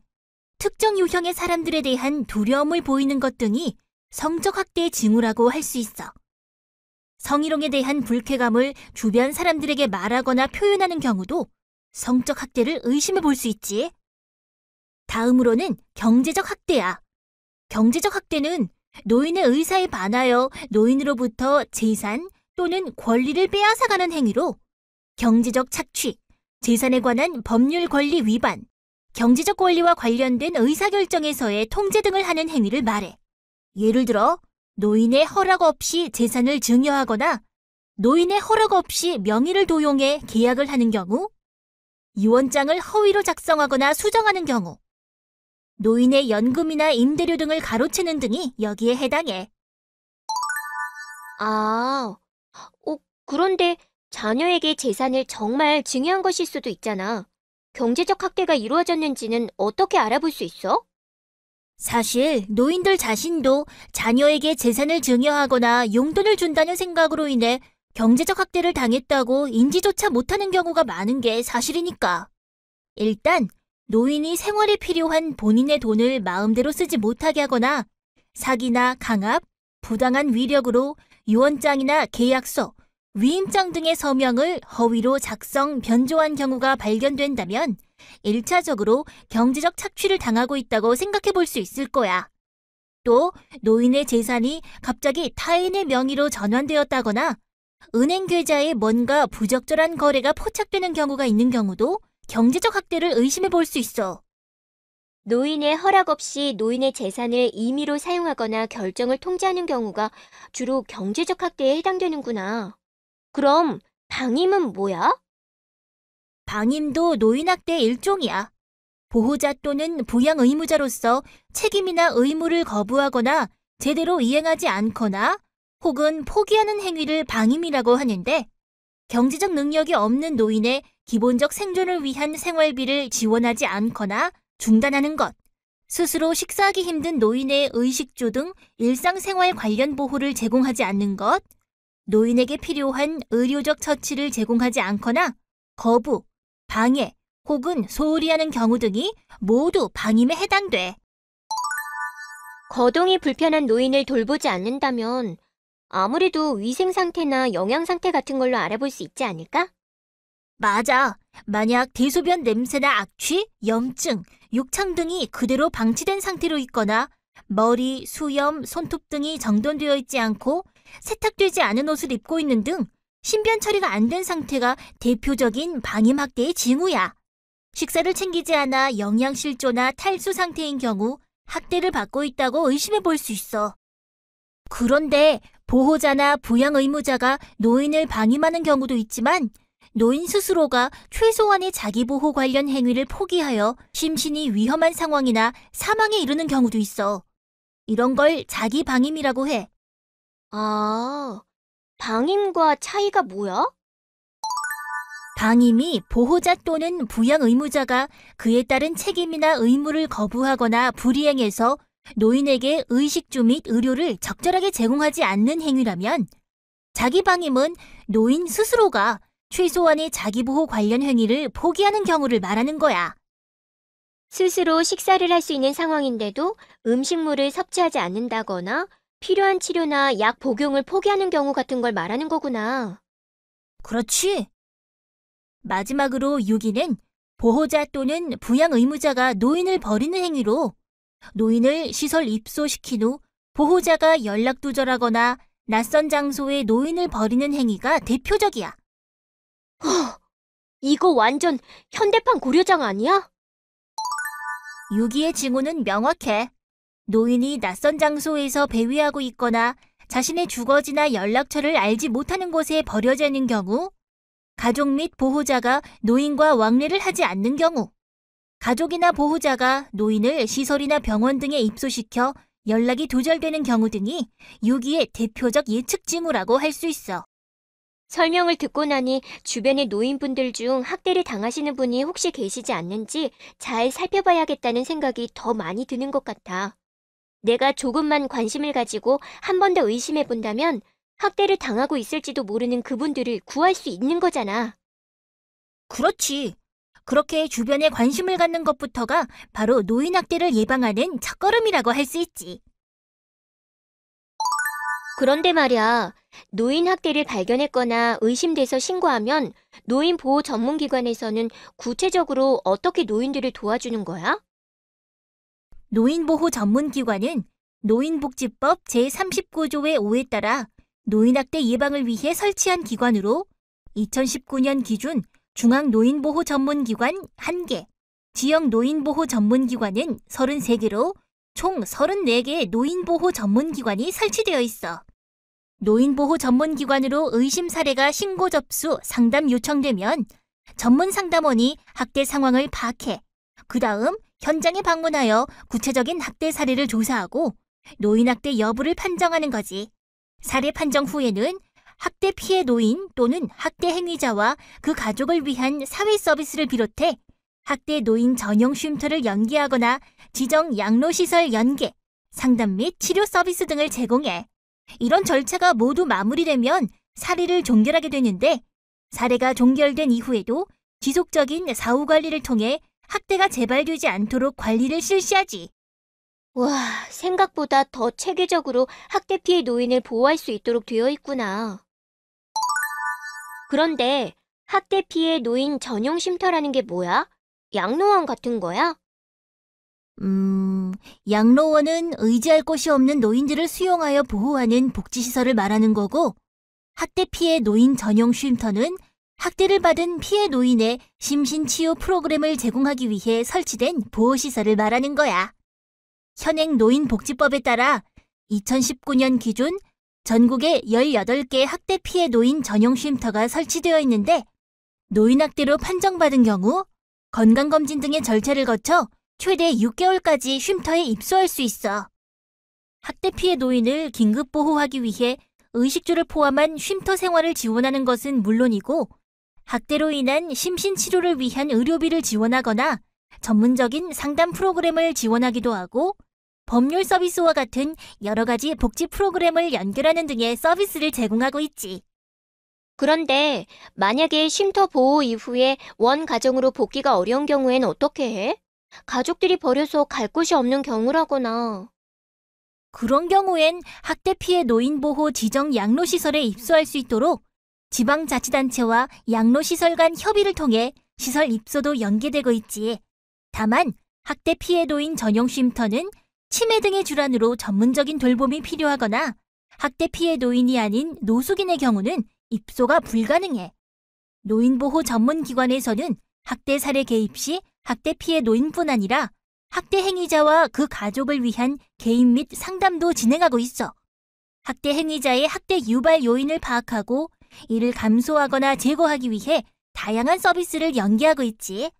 특정 유형의 사람들에 대한 두려움을 보이는 것 등이 성적 학대의 징후라고 할 수 있어. 성희롱에 대한 불쾌감을 주변 사람들에게 말하거나 표현하는 경우도 성적 학대를 의심해 볼 수 있지. 다음으로는 경제적 학대야. 경제적 학대는 노인의 의사에 반하여 노인으로부터 재산 또는 권리를 빼앗아가는 행위로 경제적 착취, 재산에 관한 법률 권리 위반, 경제적 권리와 관련된 의사결정에서의 통제 등을 하는 행위를 말해. 예를 들어 노인의 허락 없이 재산을 증여하거나 노인의 허락 없이 명의를 도용해 계약을 하는 경우, 유언장을 허위로 작성하거나 수정하는 경우, 노인의 연금이나 임대료 등을 가로채는 등이 여기에 해당해. 그런데 자녀에게 재산을 정말 증여한 것일 수도 있잖아. 경제적 학대가 이루어졌는지는 어떻게 알아볼 수 있어? 사실 노인들 자신도 자녀에게 재산을 증여하거나 용돈을 준다는 생각으로 인해 경제적 학대를 당했다고 인지조차 못하는 경우가 많은 게 사실이니까. 일단 노인이 생활에 필요한 본인의 돈을 마음대로 쓰지 못하게 하거나 사기나 강압, 부당한 위력으로 유언장이나 계약서, 위임장 등의 서명을 허위로 작성, 변조한 경우가 발견된다면 1차적으로 경제적 착취를 당하고 있다고 생각해 볼 수 있을 거야. 또 노인의 재산이 갑자기 타인의 명의로 전환되었다거나 은행 계좌에 뭔가 부적절한 거래가 포착되는 경우가 있는 경우도 경제적 학대를 의심해 볼 수 있어. 노인의 허락 없이 노인의 재산을 임의로 사용하거나 결정을 통제하는 경우가 주로 경제적 학대에 해당되는구나. 그럼 방임은 뭐야? 방임도 노인 학대의 일종이야. 보호자 또는 부양 의무자로서 책임이나 의무를 거부하거나 제대로 이행하지 않거나 혹은 포기하는 행위를 방임이라고 하는데, 경제적 능력이 없는 노인의 기본적 생존을 위한 생활비를 지원하지 않거나 중단하는 것, 스스로 식사하기 힘든 노인의 의식주 등 일상생활 관련 보호를 제공하지 않는 것, 노인에게 필요한 의료적 처치를 제공하지 않거나 거부, 방해 혹은 소홀히 하는 경우 등이 모두 방임에 해당돼. 거동이 불편한 노인을 돌보지 않는다면 아무래도 위생 상태나 영양 상태 같은 걸로 알아볼 수 있지 않을까? 맞아. 만약 대소변 냄새나 악취, 염증, 욕창 등이 그대로 방치된 상태로 있거나 머리, 수염, 손톱 등이 정돈되어 있지 않고 세탁되지 않은 옷을 입고 있는 등 신변 처리가 안 된 상태가 대표적인 방임 학대의 징후야. 식사를 챙기지 않아 영양실조나 탈수 상태인 경우 학대를 받고 있다고 의심해 볼 수 있어. 그런데 보호자나 부양 의무자가 노인을 방임하는 경우도 있지만, 노인 스스로가 최소한의 자기보호 관련 행위를 포기하여 심신이 위험한 상황이나 사망에 이르는 경우도 있어. 이런 걸 자기 방임이라고 해. 아, 방임과 차이가 뭐야? 방임이 보호자 또는 부양 의무자가 그에 따른 책임이나 의무를 거부하거나 불이행해서 노인에게 의식주 및 의료를 적절하게 제공하지 않는 행위라면, 자기 방임은 노인 스스로가 최소한의 자기보호 관련 행위를 포기하는 경우를 말하는 거야. 스스로 식사를 할 수 있는 상황인데도 음식물을 섭취하지 않는다거나 필요한 치료나 약 복용을 포기하는 경우 같은 걸 말하는 거구나. 그렇지. 마지막으로 6위는 보호자 또는 부양 의무자가 노인을 버리는 행위로, 노인을 시설 입소시킨 후 보호자가 연락 두절하거나 낯선 장소에 노인을 버리는 행위가 대표적이야. 이거 완전 현대판 고려장 아니야? 6위의 징후는 명확해. 노인이 낯선 장소에서 배회하고 있거나 자신의 주거지나 연락처를 알지 못하는 곳에 버려져 있는 경우, 가족 및 보호자가 노인과 왕래를 하지 않는 경우, 가족이나 보호자가 노인을 시설이나 병원 등에 입소시켜 연락이 두절되는 경우 등이 6위의 대표적 예측 징후라고 할 수 있어. 설명을 듣고 나니 주변의 노인분들 중 학대를 당하시는 분이 혹시 계시지 않는지 잘 살펴봐야겠다는 생각이 더 많이 드는 것 같아. 내가 조금만 관심을 가지고 한 번 더 의심해 본다면 학대를 당하고 있을지도 모르는 그분들을 구할 수 있는 거잖아. 그렇지. 그렇게 주변에 관심을 갖는 것부터가 바로 노인 학대를 예방하는 첫걸음이라고 할 수 있지. 그런데 말이야, 노인 학대를 발견했거나 의심돼서 신고하면 노인 보호 전문기관에서는 구체적으로 어떻게 노인들을 도와주는 거야? 노인보호 전문기관은 노인복지법 제39조의 5에 따라 노인학대 예방을 위해 설치한 기관으로 2019년 기준 중앙노인보호 전문기관 1개, 지역 노인보호 전문기관은 33개로 총 34개의 노인보호 전문기관이 설치되어 있어. 노인보호 전문기관으로 의심 사례가 신고 접수, 상담 요청되면 전문 상담원이 학대 상황을 파악해 그 다음 현장에 방문하여 구체적인 학대 사례를 조사하고 노인 학대 여부를 판정하는 거지. 사례 판정 후에는 학대 피해 노인 또는 학대 행위자와 그 가족을 위한 사회 서비스를 비롯해 학대 노인 전용 쉼터를 연계하거나 지정 양로시설 연계, 상담 및 치료 서비스 등을 제공해. 이런 절차가 모두 마무리되면 사례를 종결하게 되는데, 사례가 종결된 이후에도 지속적인 사후 관리를 통해 학대가 재발되지 않도록 관리를 실시하지. 와, 생각보다 더 체계적으로 학대 피해 노인을 보호할 수 있도록 되어 있구나. 그런데 학대 피해 노인 전용 쉼터라는 게 뭐야? 양로원 같은 거야? 양로원은 의지할 곳이 없는 노인들을 수용하여 보호하는 복지시설을 말하는 거고, 학대 피해 노인 전용 쉼터는 학대를 받은 피해 노인의 심신치유 프로그램을 제공하기 위해 설치된 보호시설을 말하는 거야. 현행 노인복지법에 따라 2019년 기준 전국에 18개 학대 피해 노인 전용 쉼터가 설치되어 있는데, 노인학대로 판정받은 경우 건강검진 등의 절차를 거쳐 최대 6개월까지 쉼터에 입소할 수 있어. 학대 피해 노인을 긴급 보호하기 위해 의식주를 포함한 쉼터 생활을 지원하는 것은 물론이고, 학대로 인한 심신치료를 위한 의료비를 지원하거나 전문적인 상담 프로그램을 지원하기도 하고, 법률 서비스와 같은 여러 가지 복지 프로그램을 연결하는 등의 서비스를 제공하고 있지. 그런데 만약에 쉼터 보호 이후에 원 가정으로 복귀가 어려운 경우엔 어떻게 해? 가족들이 버려서 갈 곳이 없는 경우라거나. 그런 경우엔 학대 피해 노인 보호 지정 양로시설에 입소할 수 있도록 지방자치단체와 양로시설 간 협의를 통해 시설 입소도 연계되고 있지. 다만 학대 피해 노인 전용 쉼터는 치매 등의 질환으로 전문적인 돌봄이 필요하거나 학대 피해 노인이 아닌 노숙인의 경우는 입소가 불가능해. 노인보호 전문기관에서는 학대 사례 개입 시 학대 피해 노인뿐 아니라 학대 행위자와 그 가족을 위한 개인 및 상담도 진행하고 있어. 학대 행위자의 학대 유발 요인을 파악하고 이를 감소하거나 제거하기 위해 다양한 서비스를 연계하고 있지.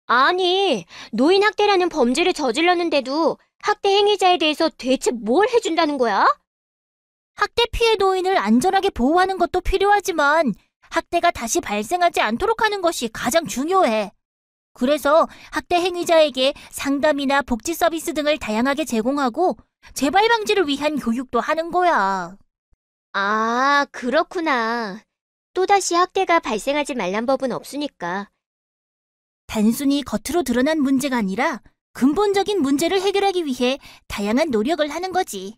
아니, 노인 학대라는 범죄를 저질렀는데도 학대 행위자에 대해서 대체 뭘 해준다는 거야? 학대 피해 노인을 안전하게 보호하는 것도 필요하지만 학대가 다시 발생하지 않도록 하는 것이 가장 중요해. 그래서 학대 행위자에게 상담이나 복지 서비스 등을 다양하게 제공하고 재발 방지를 위한 교육도 하는 거야. 아, 그렇구나. 또다시 학대가 발생하지 말란 법은 없으니까. 단순히 겉으로 드러난 문제가 아니라 근본적인 문제를 해결하기 위해 다양한 노력을 하는 거지.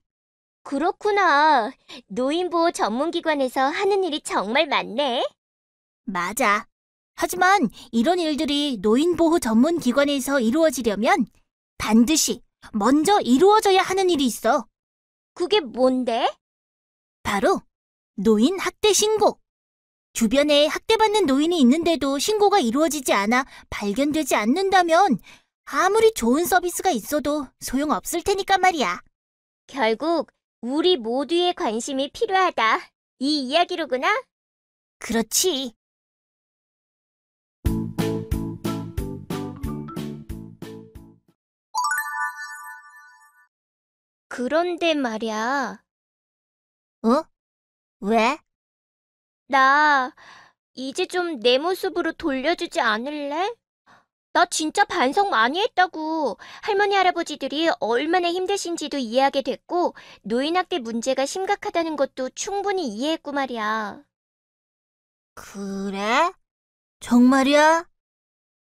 그렇구나. 노인보호 전문기관에서 하는 일이 정말 많네. 맞아. 하지만 이런 일들이 노인보호 전문기관에서 이루어지려면 반드시 먼저 이루어져야 하는 일이 있어. 그게 뭔데? 바로 노인 학대 신고. 주변에 학대받는 노인이 있는데도 신고가 이루어지지 않아 발견되지 않는다면 아무리 좋은 서비스가 있어도 소용없을 테니까 말이야. 결국 우리 모두의 관심이 필요하다. 이 이야기로구나. 그렇지. 그런데 말이야. 어? 왜? 나 이제 좀 내 모습으로 돌려주지 않을래? 나 진짜 반성 많이 했다고. 할머니, 할아버지들이 얼마나 힘드신지도 이해하게 됐고, 노인학대 문제가 심각하다는 것도 충분히 이해했고 말이야. 그래? 정말이야?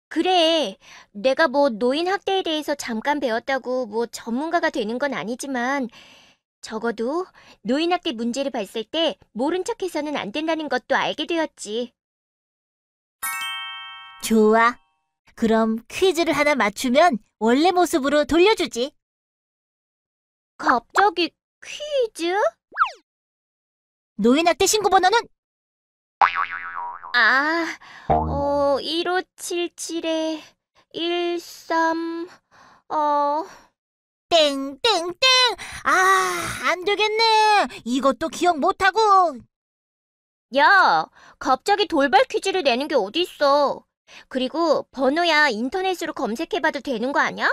그래, 내가 뭐 노인학대에 대해서 잠깐 배웠다고 뭐 전문가가 되는 건 아니지만, 적어도 노인학대 문제를 봤을 때 모른 척해서는 안 된다는 것도 알게 되었지. 좋아. 그럼 퀴즈를 하나 맞추면 원래 모습으로 돌려주지. 갑자기 퀴즈? 노인학대 신고 번호는? 1577에 13, 땡땡땡! 안 되겠네. 이것도 기억 못하고. 야, 갑자기 돌발 퀴즈를 내는 게 어딨어. 그리고 번호야 인터넷으로 검색해봐도 되는 거 아니야?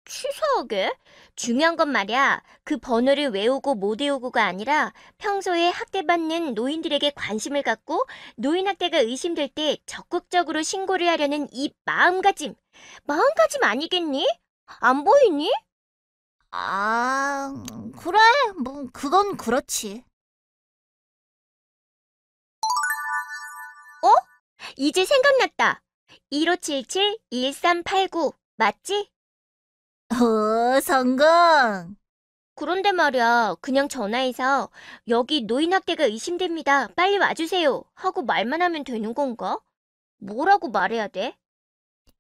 치사하게. 중요한 건 말이야. 그 번호를 외우고 못 외우고가 아니라 평소에 학대받는 노인들에게 관심을 갖고 노인학대가 의심될 때 적극적으로 신고를 하려는 이 마음가짐. 마음가짐 아니겠니? 안 보이니? 그래. 뭐 그건 그렇지. 이제 생각났다. 1577-1389 맞지? 성공. 그런데 말이야, 그냥 전화해서 여기 노인학대가 의심됩니다. 빨리 와주세요. 하고 말만 하면 되는 건가? 뭐라고 말해야 돼?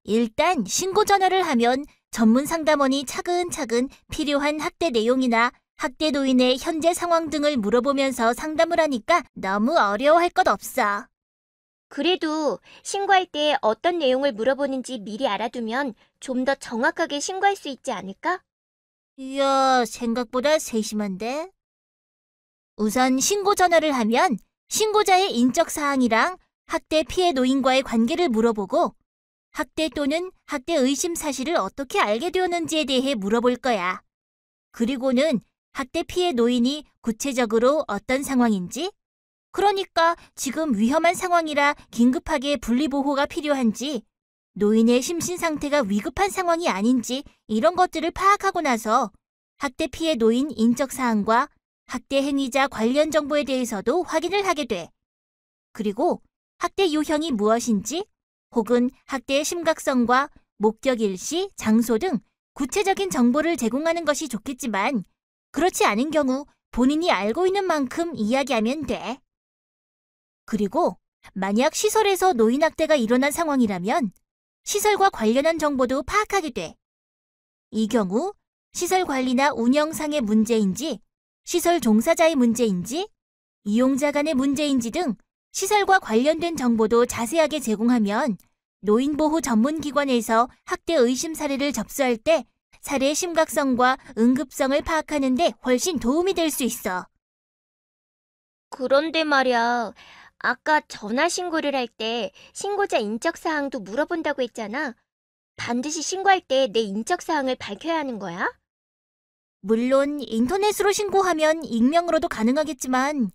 일단 신고 전화를 하면 전문 상담원이 차근차근 필요한 학대 내용이나 학대 노인의 현재 상황 등을 물어보면서 상담을 하니까 너무 어려워할 것 없어. 그래도 신고할 때 어떤 내용을 물어보는지 미리 알아두면 좀 더 정확하게 신고할 수 있지 않을까? 이야, 생각보다 세심한데? 우선 신고 전화를 하면 신고자의 인적 사항이랑 학대 피해 노인과의 관계를 물어보고 학대 또는 학대 의심 사실을 어떻게 알게 되었는지에 대해 물어볼 거야. 그리고는 학대 피해 노인이 구체적으로 어떤 상황인지, 그러니까 지금 위험한 상황이라 긴급하게 분리보호가 필요한지, 노인의 심신 상태가 위급한 상황이 아닌지 이런 것들을 파악하고 나서 학대 피해 노인 인적 사항과 학대 행위자 관련 정보에 대해서도 확인을 하게 돼. 그리고 학대 유형이 무엇인지 혹은 학대의 심각성과 목격 일시, 장소 등 구체적인 정보를 제공하는 것이 좋겠지만 그렇지 않은 경우 본인이 알고 있는 만큼 이야기하면 돼. 그리고 만약 시설에서 노인 학대가 일어난 상황이라면 시설과 관련한 정보도 파악하게 돼. 이 경우 시설 관리나 운영상의 문제인지, 시설 종사자의 문제인지, 이용자 간의 문제인지 등 시설과 관련된 정보도 자세하게 제공하면 노인보호 전문기관에서 학대 의심 사례를 접수할 때 사례의 심각성과 응급성을 파악하는 데 훨씬 도움이 될 수 있어. 그런데 말이야, 아까 전화 신고를 할 때 신고자 인적 사항도 물어본다고 했잖아. 반드시 신고할 때 내 인적 사항을 밝혀야 하는 거야? 물론 인터넷으로 신고하면 익명으로도 가능하겠지만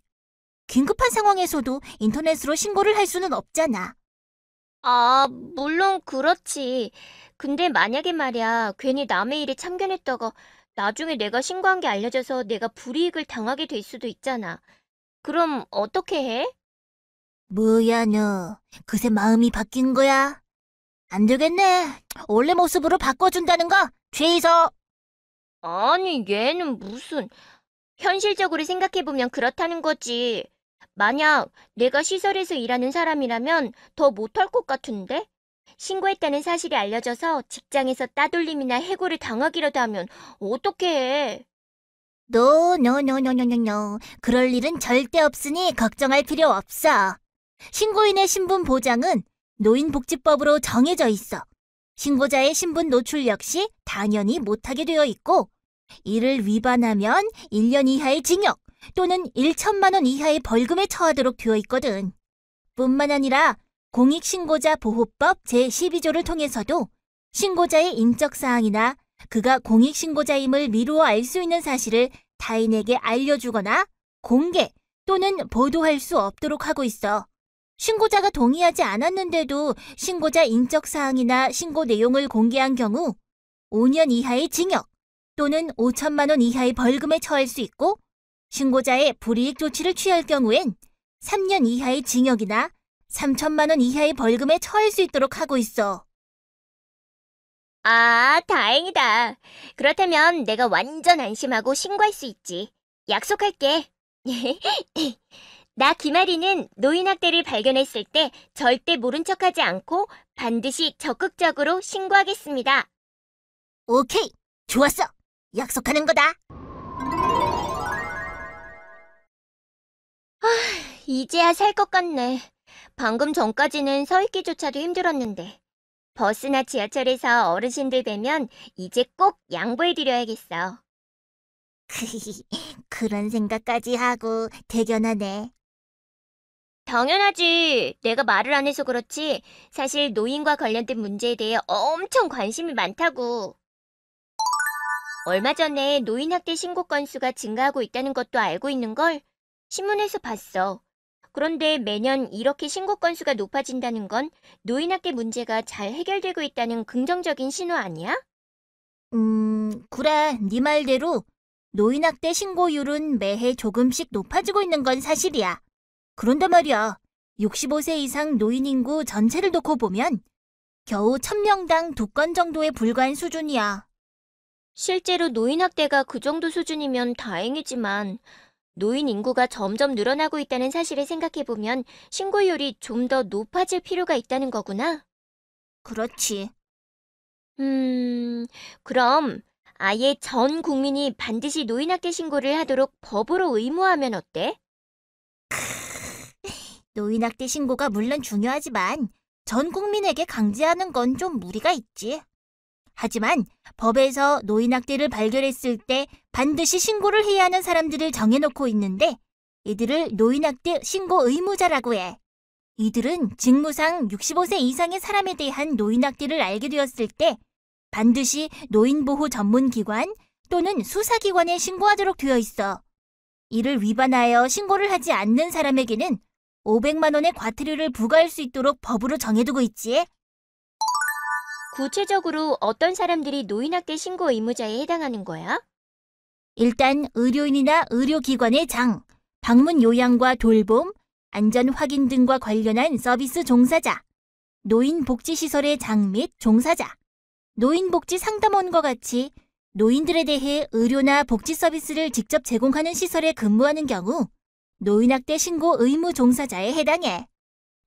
긴급한 상황에서도 인터넷으로 신고를 할 수는 없잖아. 아, 물론 그렇지. 근데 만약에 말이야, 괜히 남의 일에 참견했다가 나중에 내가 신고한 게 알려져서 내가 불이익을 당하게 될 수도 있잖아. 그럼 어떻게 해? 뭐야 너, 그새 마음이 바뀐 거야? 안 되겠네. 원래 모습으로 바꿔준다는 거 취소. 아니, 얘는 무슨... 현실적으로 생각해보면 그렇다는 거지. 만약 내가 시설에서 일하는 사람이라면 더 못할 것 같은데? 신고했다는 사실이 알려져서 직장에서 따돌림이나 해고를 당하기라도 하면 어떻게 해? 노. 그럴 일은 절대 없으니 걱정할 필요 없어. 신고인의 신분 보장은 노인복지법으로 정해져 있어. 신고자의 신분 노출 역시 당연히 못하게 되어 있고, 이를 위반하면 1년 이하의 징역 또는 1천만 원 이하의 벌금에 처하도록 되어 있거든. 뿐만 아니라 공익신고자 보호법 제12조를 통해서도 신고자의 인적사항이나 그가 공익신고자임을 미루어 알 수 있는 사실을 타인에게 알려주거나 공개 또는 보도할 수 없도록 하고 있어. 신고자가 동의하지 않았는데도 신고자 인적사항이나 신고 내용을 공개한 경우 5년 이하의 징역 또는 5천만 원 이하의 벌금에 처할 수 있고, 신고자의 불이익 조치를 취할 경우엔 3년 이하의 징역이나 3천만 원 이하의 벌금에 처할 수 있도록 하고 있어. 아, 다행이다. 그렇다면 내가 완전 안심하고 신고할 수 있지. 약속할게. 나 김아리는 노인학대를 발견했을 때 절대 모른 척하지 않고 반드시 적극적으로 신고하겠습니다. 오케이, 좋았어. 약속하는 거다. 이제야 살 것 같네. 방금 전까지는 서 있기조차도 힘들었는데. 버스나 지하철에서 어르신들 뵈면 이제 꼭 양보해드려야겠어. 그런 생각까지 하고 대견하네. 당연하지. 내가 말을 안 해서 그렇지. 사실 노인과 관련된 문제에 대해 엄청 관심이 많다고. 얼마 전에 노인학대 신고 건수가 증가하고 있다는 것도 알고 있는 걸 신문에서 봤어. 그런데 매년 이렇게 신고 건수가 높아진다는 건 노인학대 문제가 잘 해결되고 있다는 긍정적인 신호 아니야? 그래. 네 말대로 노인학대 신고율은 매해 조금씩 높아지고 있는 건 사실이야. 그런데 말이야, 65세 이상 노인 인구 전체를 놓고 보면 겨우 1000명당 2건 정도에 불과한 수준이야. 실제로 노인학대가 그 정도 수준이면 다행이지만 노인 인구가 점점 늘어나고 있다는 사실을 생각해보면 신고율이 좀 더 높아질 필요가 있다는 거구나. 그렇지. 그럼 아예 전 국민이 반드시 노인학대 신고를 하도록 법으로 의무화하면 어때? 노인학대 신고가 물론 중요하지만 전 국민에게 강제하는 건 좀 무리가 있지. 하지만 법에서 노인학대를 발견했을 때 반드시 신고를 해야 하는 사람들을 정해놓고 있는데 이들을 노인학대 신고 의무자라고 해. 이들은 직무상 65세 이상의 사람에 대한 노인학대를 알게 되었을 때 반드시 노인보호 전문기관 또는 수사기관에 신고하도록 되어 있어. 이를 위반하여 신고를 하지 않는 사람에게는 500만 원의 과태료를 부과할 수 있도록 법으로 정해두고 있지. 구체적으로 어떤 사람들이 노인학대 신고 의무자에 해당하는 거야? 일단 의료인이나 의료기관의 장, 방문 요양과 돌봄, 안전 확인 등과 관련한 서비스 종사자, 노인복지시설의 장 및 종사자, 노인복지 상담원과 같이 노인들에 대해 의료나 복지 서비스를 직접 제공하는 시설에 근무하는 경우 노인학대 신고 의무 종사자에 해당해.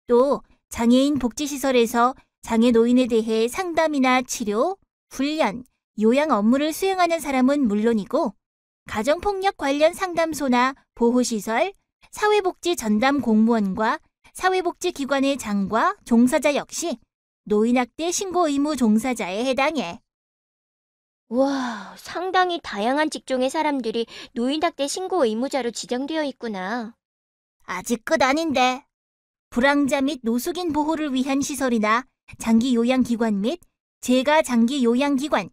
또 장애인 복지시설에서 장애 노인에 대해 상담이나 치료, 훈련, 요양 업무를 수행하는 사람은 물론이고 가정폭력 관련 상담소나 보호시설, 사회복지 전담 공무원과 사회복지기관의 장과 종사자 역시 노인학대 신고 의무 종사자에 해당해. 와, 상당히 다양한 직종의 사람들이 노인학대 신고 의무자로 지정되어 있구나. 아직 끝 아닌데. 불황자 및 노숙인 보호를 위한 시설이나 장기 요양기관 및 재가 장기 요양기관,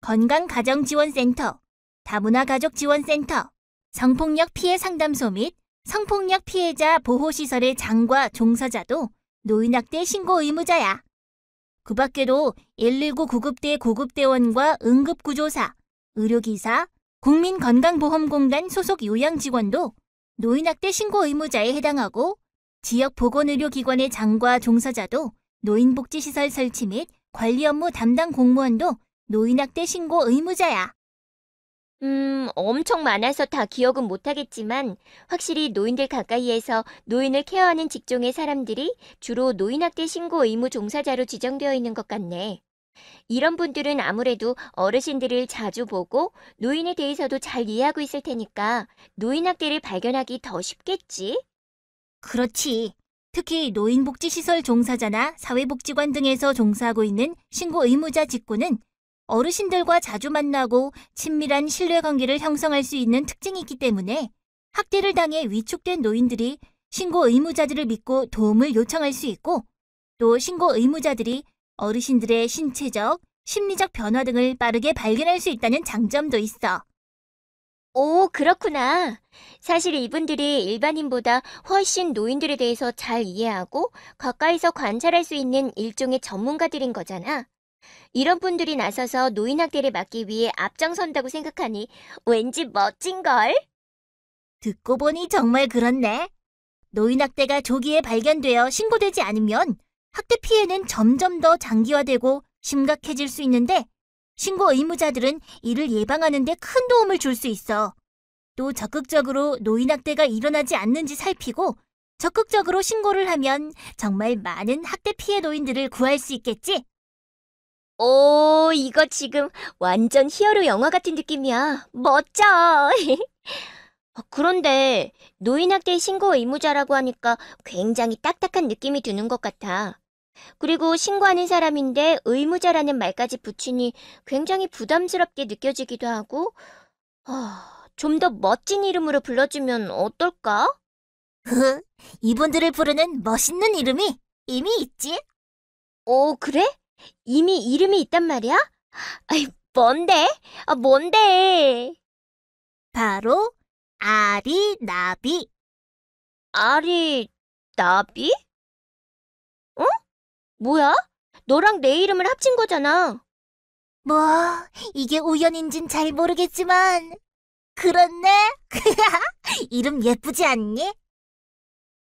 건강가정지원센터, 다문화가족지원센터, 성폭력 피해 상담소 및 성폭력 피해자 보호시설의 장과 종사자도 노인학대 신고 의무자야. 그 밖에도 119 구급대 구급대원과 응급구조사, 의료기사, 국민건강보험공단 소속 요양직원도 노인학대 신고 의무자에 해당하고 지역보건의료기관의 장과 종사자도 노인복지시설 설치 및 관리 업무 담당 공무원도 노인학대 신고 의무자야. 엄청 많아서 다 기억은 못하겠지만 확실히 노인들 가까이에서 노인을 케어하는 직종의 사람들이 주로 노인학대 신고 의무 종사자로 지정되어 있는 것 같네. 이런 분들은 아무래도 어르신들을 자주 보고 노인에 대해서도 잘 이해하고 있을 테니까 노인학대를 발견하기 더 쉽겠지? 그렇지. 특히 노인복지시설 종사자나 사회복지관 등에서 종사하고 있는 신고 의무자 직군은 어르신들과 자주 만나고 친밀한 신뢰관계를 형성할 수 있는 특징이 있기 때문에 학대를 당해 위축된 노인들이 신고 의무자들을 믿고 도움을 요청할 수 있고 또 신고 의무자들이 어르신들의 신체적, 심리적 변화 등을 빠르게 발견할 수 있다는 장점도 있어. 오, 그렇구나. 사실 이분들이 일반인보다 훨씬 노인들에 대해서 잘 이해하고 가까이서 관찰할 수 있는 일종의 전문가들인 거잖아. 이런 분들이 나서서 노인학대를 막기 위해 앞장선다고 생각하니 왠지 멋진걸? 듣고 보니 정말 그렇네. 노인학대가 조기에 발견되어 신고되지 않으면 학대 피해는 점점 더 장기화되고 심각해질 수 있는데 신고 의무자들은 이를 예방하는 데 큰 도움을 줄 수 있어. 또 적극적으로 노인학대가 일어나지 않는지 살피고 적극적으로 신고를 하면 정말 많은 학대 피해 노인들을 구할 수 있겠지? 오, 이거 지금 완전 히어로 영화 같은 느낌이야. 멋져. 그런데 노인학대 신고 의무자라고 하니까 굉장히 딱딱한 느낌이 드는 것 같아. 그리고 신고하는 사람인데 의무자라는 말까지 붙이니 굉장히 부담스럽게 느껴지기도 하고, 좀 더 멋진 이름으로 불러주면 어떨까? 이분들을 부르는 멋있는 이름이 이미 있지? 오, 그래? 이미 이름이 있단 말이야? 아이, 뭔데? 뭔데? 바로 아리, 나비. 아리, 나비? 어? 뭐야? 너랑 내 이름을 합친 거잖아. 뭐, 이게 우연인진 잘 모르겠지만 그렇네? 이름 예쁘지 않니?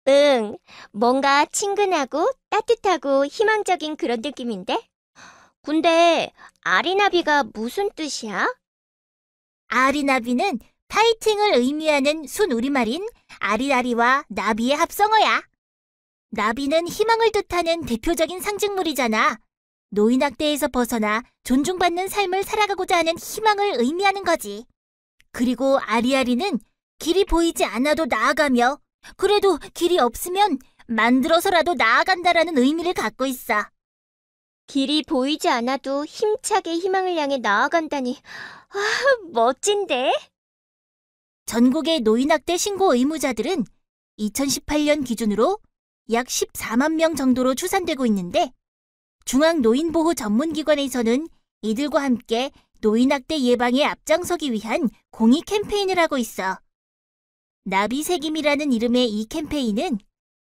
응, 뭔가 친근하고 따뜻하고 희망적인 그런 느낌인데? 근데 아리나비가 무슨 뜻이야? 아리나비는 파이팅을 의미하는 순우리말인 아리아리와 나비의 합성어야. 나비는 희망을 뜻하는 대표적인 상징물이잖아. 노인학대에서 벗어나 존중받는 삶을 살아가고자 하는 희망을 의미하는 거지. 그리고 아리아리는 길이 보이지 않아도 나아가며 그래도 길이 없으면 만들어서라도 나아간다라는 의미를 갖고 있어. 길이 보이지 않아도 힘차게 희망을 향해 나아간다니. 멋진데? 전국의 노인학대 신고 의무자들은 2018년 기준으로 약 14만 명 정도로 추산되고 있는데 중앙노인보호전문기관에서는 이들과 함께 노인학대 예방에 앞장서기 위한 공익 캠페인을 하고 있어. 나비새김이라는 이름의 이 캠페인은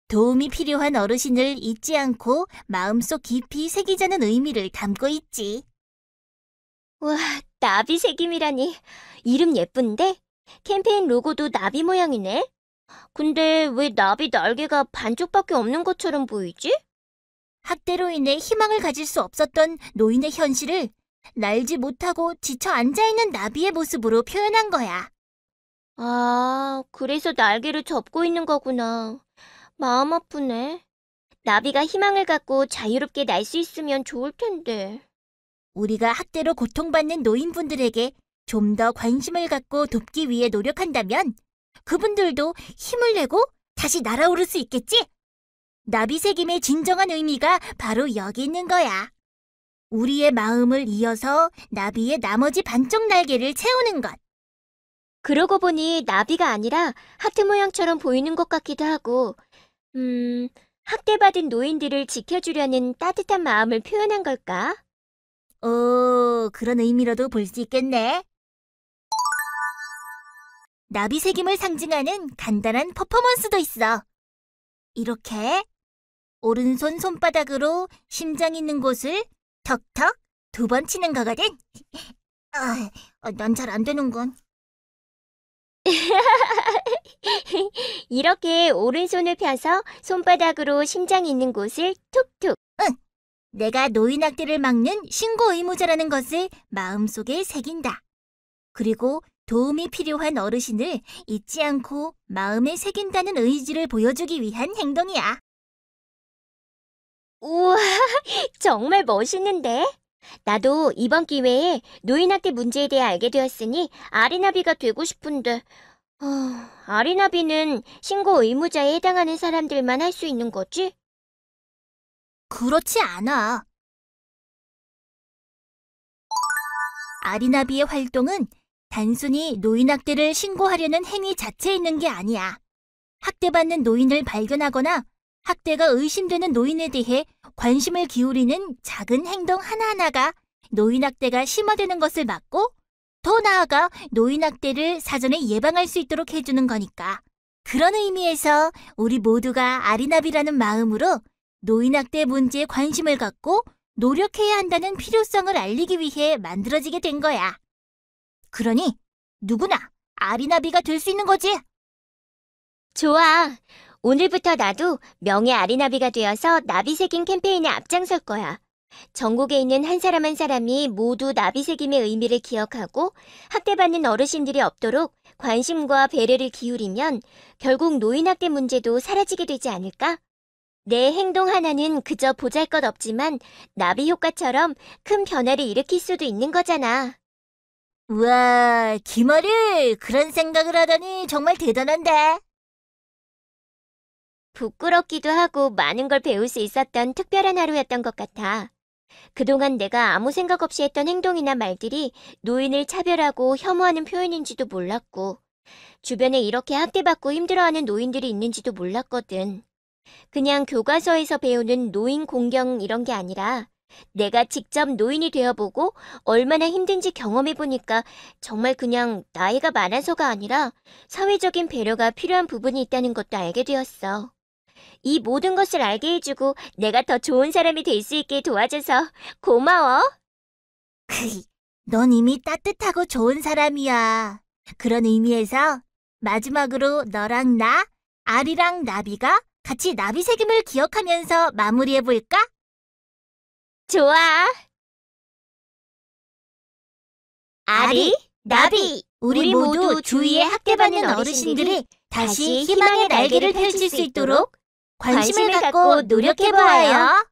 도움이 필요한 어르신을 잊지 않고 마음속 깊이 새기자는 의미를 담고 있지. 와, 나비새김이라니. 이름 예쁜데? 캠페인 로고도 나비 모양이네. 근데 왜 나비 날개가 반쪽밖에 없는 것처럼 보이지? 학대로 인해 희망을 가질 수 없었던 노인의 현실을 날지 못하고 지쳐 앉아있는 나비의 모습으로 표현한 거야. 아, 그래서 날개를 접고 있는 거구나. 마음 아프네. 나비가 희망을 갖고 자유롭게 날 수 있으면 좋을 텐데. 우리가 학대로 고통받는 노인분들에게 좀 더 관심을 갖고 돕기 위해 노력한다면 그분들도 힘을 내고 다시 날아오를 수 있겠지? 나비새김의 진정한 의미가 바로 여기 있는 거야. 우리의 마음을 이어서 나비의 나머지 반쪽 날개를 채우는 것. 그러고 보니 나비가 아니라 하트 모양처럼 보이는 것 같기도 하고, 학대받은 노인들을 지켜주려는 따뜻한 마음을 표현한 걸까? 그런 의미로도 볼 수 있겠네. 나비새김을 상징하는 간단한 퍼포먼스도 있어. 이렇게 오른손 손바닥으로 심장 있는 곳을 턱턱 2번 치는 거거든. 난 잘 안 되는군. 이렇게 오른손을 펴서 손바닥으로 심장이 있는 곳을 툭툭. 내가 노인학대를 막는 신고 의무자라는 것을 마음속에 새긴다. 그리고 도움이 필요한 어르신을 잊지 않고 마음에 새긴다는 의지를 보여주기 위한 행동이야. 우와, 정말 멋있는데? 나도 이번 기회에 노인학대 문제에 대해 알게 되었으니 아리나비가 되고 싶은데, 아리나비는 신고 의무자에 해당하는 사람들만 할 수 있는 거지? 그렇지 않아. 아리나비의 활동은 단순히 노인학대를 신고하려는 행위 자체에 있는 게 아니야. 학대받는 노인을 발견하거나 학대가 의심되는 노인에 대해 관심을 기울이는 작은 행동 하나하나가 노인학대가 심화되는 것을 막고 더 나아가 노인학대를 사전에 예방할 수 있도록 해주는 거니까. 그런 의미에서 우리 모두가 아리나비라는 마음으로 노인학대 문제에 관심을 갖고 노력해야 한다는 필요성을 알리기 위해 만들어지게 된 거야. 그러니 누구나 아리나비가 될 수 있는 거지. 좋아. 오늘부터 나도 명예 아리나비가 되어서 나비새김 캠페인에 앞장설 거야. 전국에 있는 한 사람 한 사람이 모두 나비새김의 의미를 기억하고 학대받는 어르신들이 없도록 관심과 배려를 기울이면 결국 노인학대 문제도 사라지게 되지 않을까? 내 행동 하나는 그저 보잘것없지만 나비 효과처럼 큰 변화를 일으킬 수도 있는 거잖아. 우와, 김아리, 그런 생각을 하다니 정말 대단한데. 부끄럽기도 하고 많은 걸 배울 수 있었던 특별한 하루였던 것 같아. 그동안 내가 아무 생각 없이 했던 행동이나 말들이 노인을 차별하고 혐오하는 표현인지도 몰랐고, 주변에 이렇게 학대받고 힘들어하는 노인들이 있는지도 몰랐거든. 그냥 교과서에서 배우는 노인 공경 이런 게 아니라 내가 직접 노인이 되어보고 얼마나 힘든지 경험해보니까 정말 그냥 나이가 많아서가 아니라 사회적인 배려가 필요한 부분이 있다는 것도 알게 되었어. 이 모든 것을 알게 해주고 내가 더 좋은 사람이 될 수 있게 도와줘서 고마워. 넌 이미 따뜻하고 좋은 사람이야. 그런 의미에서 마지막으로 너랑 나, 아리랑 나비가 같이 나비새김을 기억하면서 마무리해볼까? 좋아. 아리, 나비, 우리 모두 주위에 학대받는 어르신들이 다시 희망의 날개를 펼칠 수 있도록 관심을 갖고 노력해보아요.